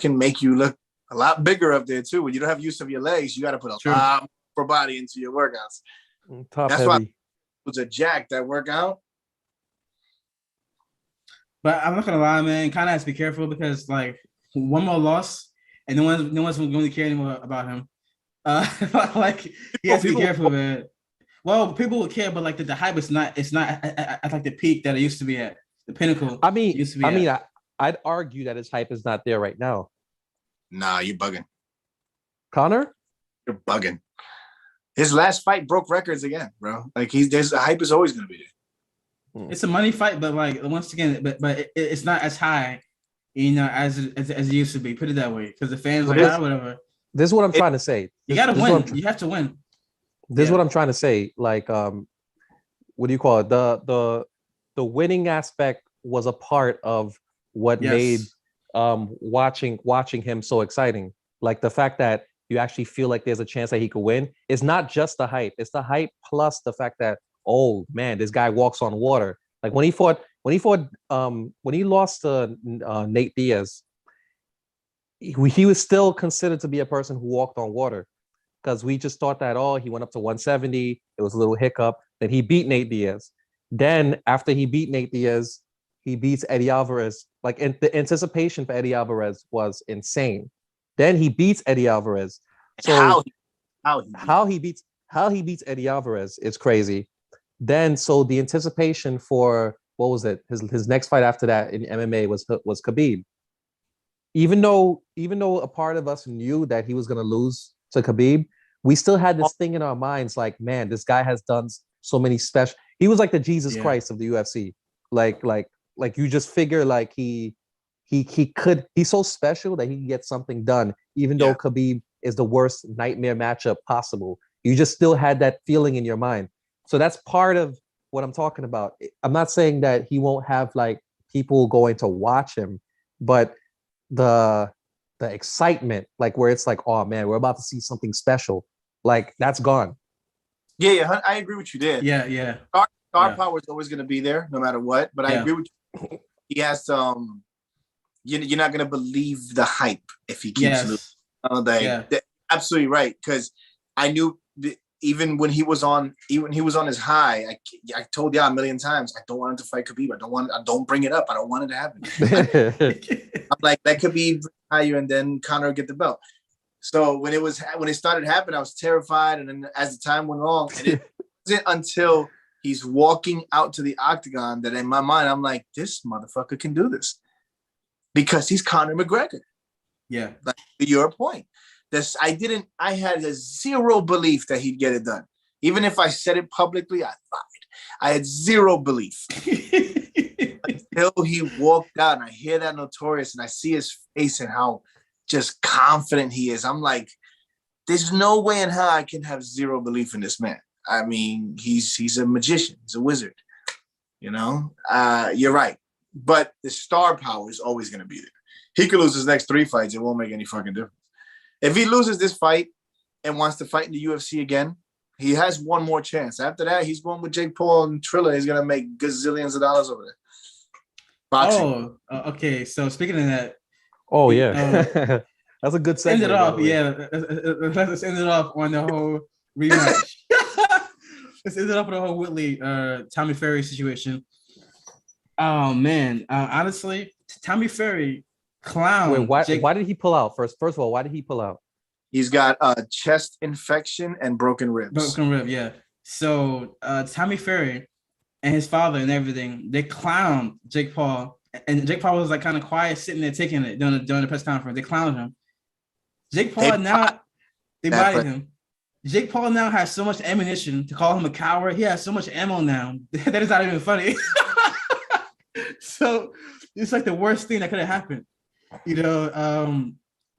can make you look a lot bigger up there too. When you don't have use of your legs, you got to put a lot of upper body into your workouts. Top That's heavy. why it was a jack that workout. But I'm not gonna lie, man. Kind of has to be careful because like one more loss, and no one's going to care anymore about him. Like he has to be careful, man. Well, people will care, but like the hype is not. It's not at like the peak that it used to be at. The pinnacle. I mean, used to be I'd argue that his hype is not there right now. Nah, you're bugging. Conor? You're bugging. His last fight broke records again, bro. Like there's the hype is always going to be there. It's a money fight, but like once again, but it's not as high, you know, as it used to be. Put it that way, because the fans like whatever. This is what I'm trying to say. You got to win. You have to win. This is what I'm trying to say. Like, what do you call it? The winning aspect was a part of what made watching him so exciting. Like the fact that you actually feel like there's a chance that he could win. It's not just the hype. It's the hype plus the fact that, oh man, this guy walks on water. Like when he lost to Nate Diaz, he was still considered to be a person who walked on water, because we just thought that, oh, he went up to 170. It was a little hiccup. Then he beat Nate Diaz. Then after he beat Nate Diaz, he beats Eddie Alvarez. Like the anticipation for Eddie Alvarez was insane. Then he beats Eddie Alvarez. So how he beats Eddie Alvarez is crazy. Then so the anticipation for what was it? His next fight after that in MMA was Khabib. Even though a part of us knew that he was going to lose to Khabib, we still had this thing in our minds like, man, this guy has done so many special. He was like the Jesus Christ of the UFC. Like you just figure like he's so special that he can get something done, even though Khabib is the worst nightmare matchup possible. You just still had that feeling in your mind. So that's part of what I'm talking about. I'm not saying that he won't have like people going to watch him, but the excitement, like where it's like, oh man, we're about to see something special, like that's gone. Yeah, I agree with you there. Yeah. Star power is always going to be there, no matter what. But I agree with you. He has you're not going to believe the hype if he keeps losing. Absolutely right. Because I knew even when he was on his high, I told y'all a million times, I don't want him to fight Khabib. I don't bring it up. I don't want it to happen. I'm like, let Khabib higher and then Conor get the belt. So when it started happening, I was terrified. And then as the time went on, and it wasn't until he's walking out to the octagon that in my mind, I'm like, this motherfucker can do this. Because he's Conor McGregor. Yeah. Like to your point, I had a zero belief that he'd get it done. Even if I said it publicly, I had zero belief. Until he walked out and I hear that Notorious and I see his face and how just confident he is. I'm like, there's no way in hell I can have zero belief in this man. I mean, he's a magician. He's a wizard. You know, you're right. But the star power is always going to be there. He could lose his next 3 fights. It won't make any fucking difference. If he loses this fight and wants to fight in the UFC again, he has one more chance. After that, he's going with Jake Paul and Triller. He's going to make gazillions of dollars over there. Boxing. Oh, okay. So speaking of that, Oh yeah, that's a good segue. end it by off. the way. Yeah, let's end it off on the whole rematch. Let's end it off on the whole Whitley, Tommy Fury situation. Oh man, honestly, Tommy Fury clown. Wait, why did he pull out? First of all, why did he pull out? He's got a chest infection and broken ribs. Broken rib, yeah. So Tommy Fury and his father and everything, they clowned Jake Paul. And Jake Paul was like kind of quiet, sitting there taking it during the press conference. They clowned him. Jake Paul they bodied him. Jake Paul now has so much ammunition to call him a coward. He has so much ammo now that is not even funny. So it's like the worst thing that could have happened, you know,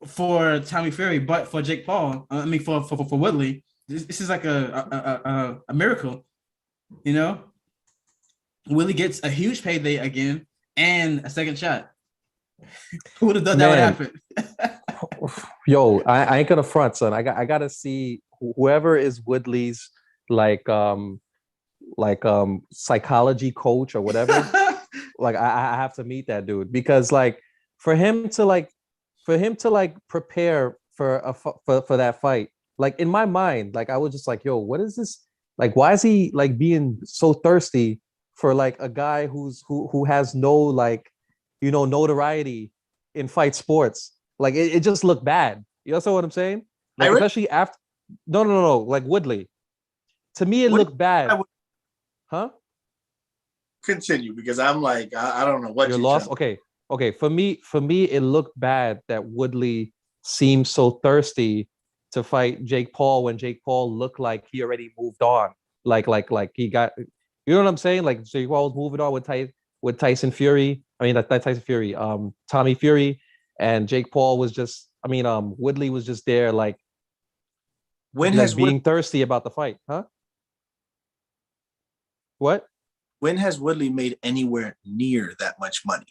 for Tommy Fury, but for Jake Paul, for Woodley, this is like a miracle, you know. Willie gets a huge payday again and a second shot. Who would have thought that would happen? Yo, I ain't gonna front, son. I gotta see whoever is Woodley's psychology coach or whatever. Like I have to meet that dude because like for him to prepare for that fight, like in my mind, like I was just like, yo, what is this? Like, why is he like being so thirsty for like a guy who has no like, you know, notoriety in fight sports? Like it just looked bad. You know what I'm saying? Like, especially after no, like Woodley. To me, it looked bad. Huh? Continue because I'm like, I don't know what you're lost. Okay. For me, it looked bad that Woodley seemed so thirsty to fight Jake Paul when Jake Paul looked like he already moved on. Like he got, you know what I'm saying? Like Jake Paul was moving on with Tyson Fury. I mean, not Tyson Fury, Tommy Fury, and Jake Paul was just. I mean, Woodley was just there, like being thirsty about the fight, huh? What? When has Woodley made anywhere near that much money?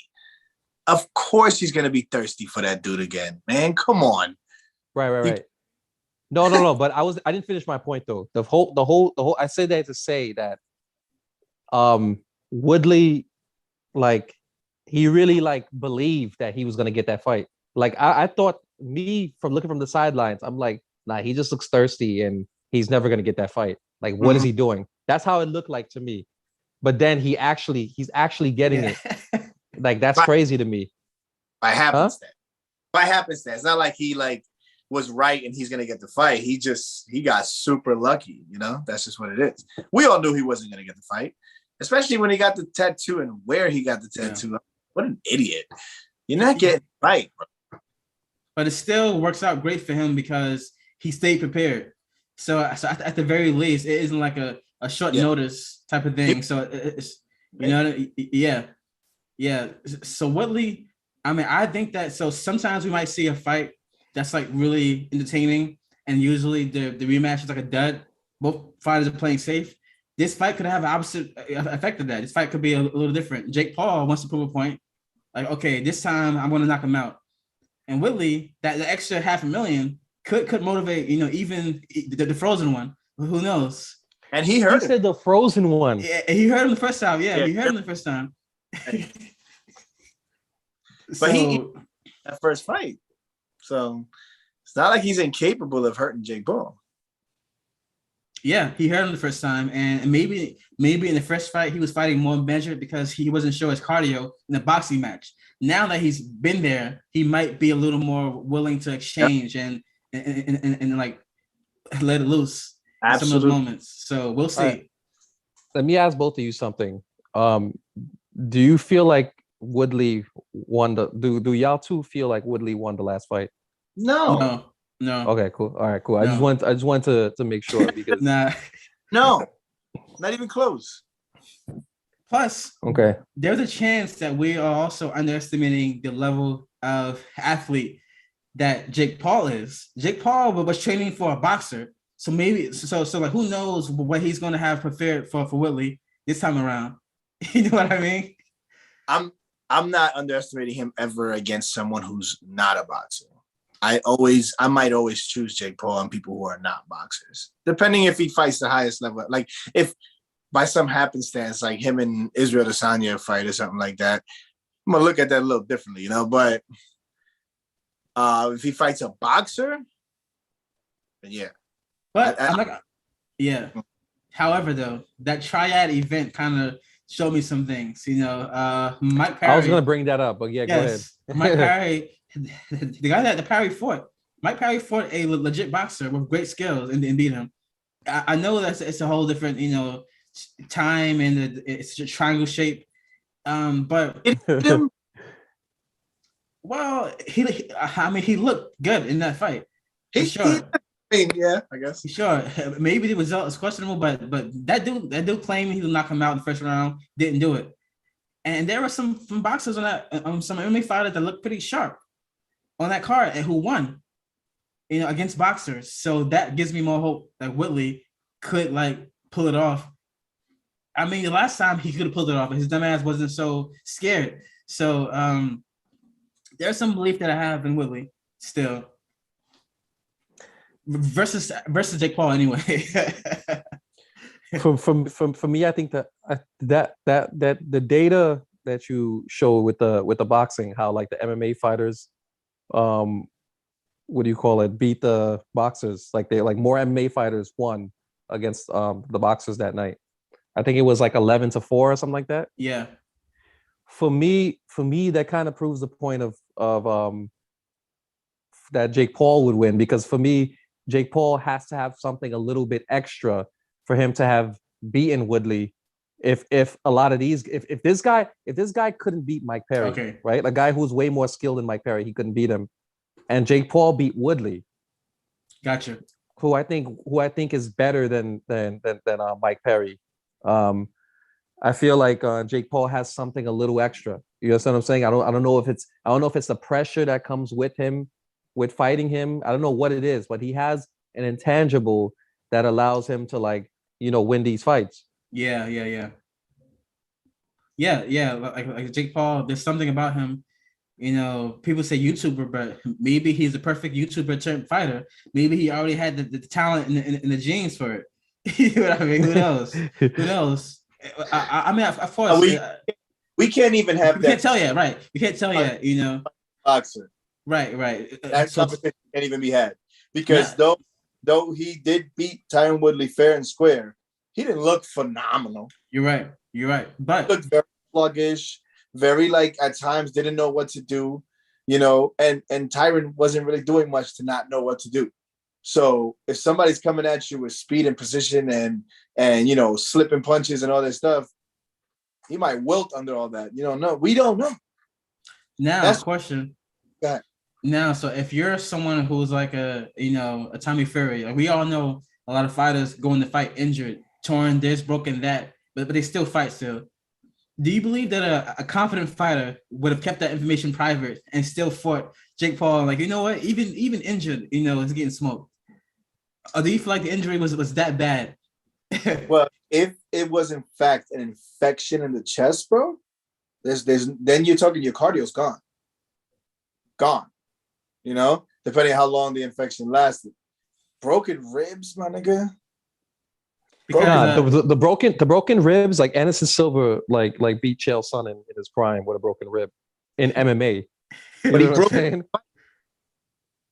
Of course he's gonna be thirsty for that dude again, man. Come on. Right. No. But I didn't finish my point though. The whole. I said that to say that, Woodley, like he really like believed that he was gonna get that fight. Like I thought, me from looking from the sidelines, I'm like, nah, he just looks thirsty and he's never gonna get that fight. Like, what is he doing? That's how it looked like to me. But then he's actually getting it. Like that's crazy to me. By happenstance. By happenstance. It's not like he like was right and he's gonna get the fight. He got super lucky, you know? That's just what it is. We all knew he wasn't gonna get the fight, especially when he got the tattoo and where he got the tattoo. Yeah. What an idiot. You're not getting right, bro. But it still works out great for him because he stayed prepared. So at the very least, it isn't like a short notice type of thing. So it's, you know, yeah. So Woodley, I mean, I think that, so sometimes we might see a fight that's like really entertaining, and usually the rematch is like a dud. Both fighters are playing safe. This fight could have an opposite effect of that. This fight could be a little different. Jake Paul wants to prove a point. Like, okay, this time I'm going to knock him out. And Whitley, that the extra $500,000 could motivate, you know, even the frozen one. Who knows? And he said the frozen one. Yeah, he heard him the first time. Yeah, he heard him the first time. But he that first fight. So it's not like he's incapable of hurting Jake Paul. Yeah, he heard him the first time, and maybe in the first fight he was fighting more measured because he wasn't sure his cardio in the boxing match. Now that he's been there, he might be a little more willing to exchange and like let it loose. Absolutely. Some of those moments. So we'll see. Right. Let me ask both of you something. Do you feel like Woodley won the. Do y'all two feel like Woodley won the last fight? No, No. Okay, cool. All right, cool. I just No. want to make sure because Nah. no, not even close. Plus, okay. there's a chance that we are also underestimating the level of athlete that Jake Paul is. Jake Paul was training for a boxer, so maybe so like who knows what he's going to have prepared for Woodley this time around. You know what I mean? I'm not underestimating him ever against someone who's not a boxer. I might always choose Jake Paul on people who are not boxers, depending if he fights the highest level. Like if by some happenstance, like him and Israel Adesanya fight or something like that, I'm gonna look at that a little differently, you know. But if he fights a boxer, then yeah. But I'm not. Yeah. However, though, that triad event kind of showed me some things. You know, Mike Perry. I was gonna bring that up, but yeah, go ahead. Mike Perry, the guy that Perry fought. Mike Perry fought a legit boxer with great skills and beat him. I know that it's a whole different, you know, time and it's a triangle shape. But well, he looked good in that fight. Sure. Yeah, I guess. Sure. Maybe the result is questionable, but that dude claiming he would knock him out in the first round, didn't do it. And there were some boxers on that, some MMA fighters that looked pretty sharp on that card and who won, you know, against boxers. So that gives me more hope that Woodley could like pull it off. I mean, the last time he could have pulled it off, but his dumb ass wasn't so scared. So there's some belief that I have in Woodley still. Versus Jake Paul anyway. For me, I think that the data that you show with the boxing, how like the MMA fighters, what do you call it, beat the boxers, like they like more MMA fighters won against the boxers that night. I think it was like 11-4 or something like that. Yeah. For me, that kind of proves the point of that Jake Paul would win, because for me, Jake Paul has to have something a little bit extra for him to have beaten Woodley. If a lot of these, if this guy couldn't beat Mike Perry, okay, right? A guy who's way more skilled than Mike Perry, he couldn't beat him. And Jake Paul beat Woodley. Gotcha. Who I think is better than Mike Perry. I feel like Jake Paul has something a little extra. You understand what I'm saying? I don't know if it's the pressure that comes with him, with fighting him. I don't know what it is, but he has an intangible that allows him to, like, you know, win these fights. Yeah. Like Jake Paul, there's something about him. You know, people say YouTuber, but maybe he's a perfect YouTuber turned fighter. Maybe he already had the talent and the genes for it. You know what I mean? Who knows? Who knows? I mean, of course, we can't even have we that. Can't tell yet, right? We can't tell yet, you know. Boxer. Right. That competition can't even be had, because though he did beat Tyron Woodley fair and square, he didn't look phenomenal. You're right. But he looked very sluggish, very like at times didn't know what to do, you know, and Tyron wasn't really doing much to not know what to do. So if somebody's coming at you with speed and precision and you know, slipping punches and all that stuff, he might wilt under all that. You don't know. We don't know. Now, That's question. That. Now, so if you're someone who's like a Tommy Fury, like we all know a lot of fighters go in the fight injured, torn this, broken that, but they still fight still. Do you believe that a confident fighter would have kept that information private and still fought Jake Paul? Like, you know what, even injured, you know, is getting smoked. Or do you feel like the injury was that bad? Well, if it was in fact an infection in the chest, bro, there's then you're talking your cardio's gone. You know, depending on how long the infection lasted. Broken ribs, my nigga. Because the broken ribs, like Anderson Silva, like beat Chael Sonnen in his prime with a broken rib in MMA. But he broke it.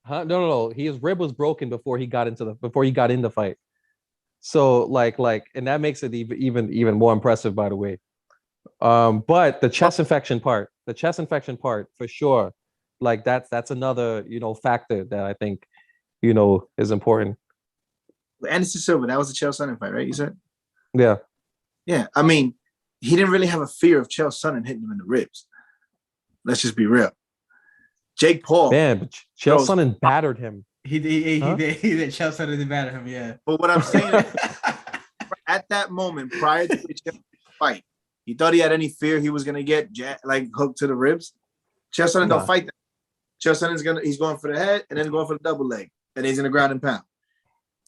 Huh? No. His rib was broken before he got in the fight. So like, and that makes it even more impressive, by the way. But the chest infection part for sure, like that's another, you know, factor that I think, you know, is important. Anderson Silva, that was the Chael Sonnen fight, right? You said? Yeah. I mean, he didn't really have a fear of Chael Sonnen hitting him in the ribs. Let's just be real. Jake Paul. Man, but Chael Sonnen battered him. He did. Chelsea didn't batter him. Yeah. But what I'm saying is, at that moment, prior to the fight, he thought he had any fear he was gonna get hooked to the ribs. Chael Sonnen don't fight that. Chael Sonnen's he's going for the head and then going for the double leg, and he's in the ground and pound.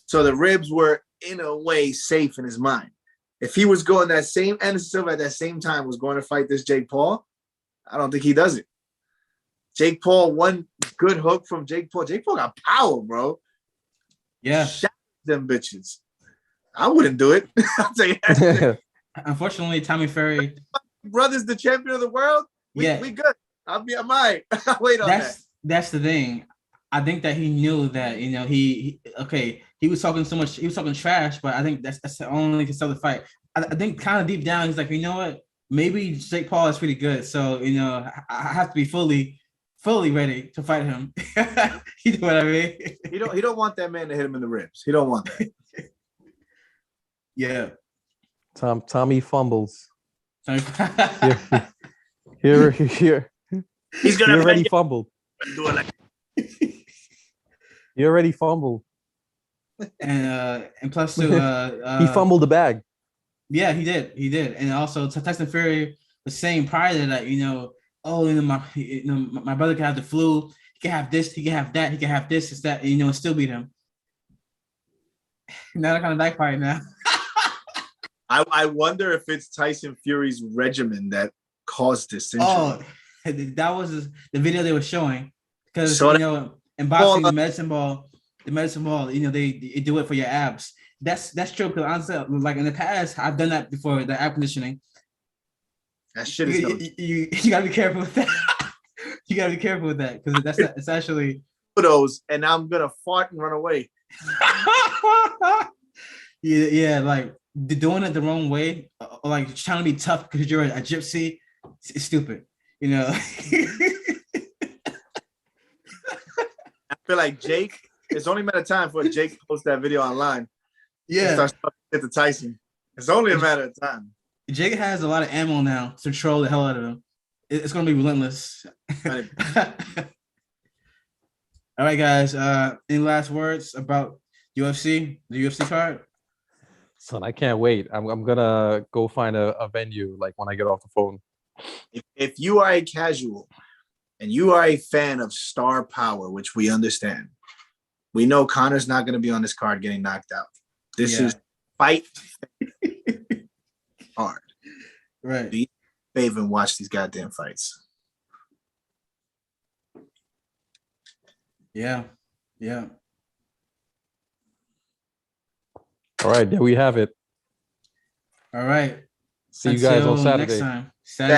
So the ribs were in a way safe in his mind. If he was going that same Anderson Silva at that same time was going to fight this Jake Paul, I don't think he does it. Jake Paul, one good hook from Jake Paul. Jake Paul got power, bro. Yeah. Shot them bitches. I wouldn't do it. I'll tell you that. Unfortunately, Tommy Fury. Brother's the champion of the world. We good. I'm all right. I'll wait on that. That's the thing. I think that he knew that, he was talking so much, he was talking trash, but I think that's the only thing to sell the fight. I think kind of deep down, he's like, you know what? Maybe Jake Paul is pretty good. So, I have to be fully ready to fight him. You know what I mean? He don't want that man to hit him in the ribs. He don't want that. Yeah. Tommy fumbles. Here. Here. He's gonna he already fumbled. Do it like He already fumbled. And plus too, he fumbled the bag. Yeah, he did. And also Tyson Fury was saying prior to that, my brother can have the flu, he can have this, he can have that, he can have this, it's that, and still beat him. Now that kind of backfired now. I wonder if it's Tyson Fury's regimen that caused this injury. Oh, that was the video they were showing. Because in boxing, the medicine ball, they do it for your abs. That's true. Because honestly, like in the past, I've done that before, the ab conditioning. That shit is you gotta be careful with that. You gotta be careful with that because it's actually those, and I'm gonna fart and run away. Yeah, like doing it the wrong way, or like trying to be tough because you're a gypsy. It's stupid, I feel like Jake. It's only a matter of time for Jake to post that video online. Yeah, and start to the Tyson. It's only a matter of time. Jake has a lot of ammo now to troll the hell out of him. It's going to be relentless. All right, guys. Any last words about UFC, the UFC card? Son, I can't wait. I'm gonna go find a venue like when I get off the phone. If you are a casual and you are a fan of star power, which we understand, we know Conor's not going to be on this card getting knocked out. This is fight hard. Right. Do you favor and watch these goddamn fights? Yeah. All right, there we have it. All right. See you guys on Until Saturday. Next time. Saturday.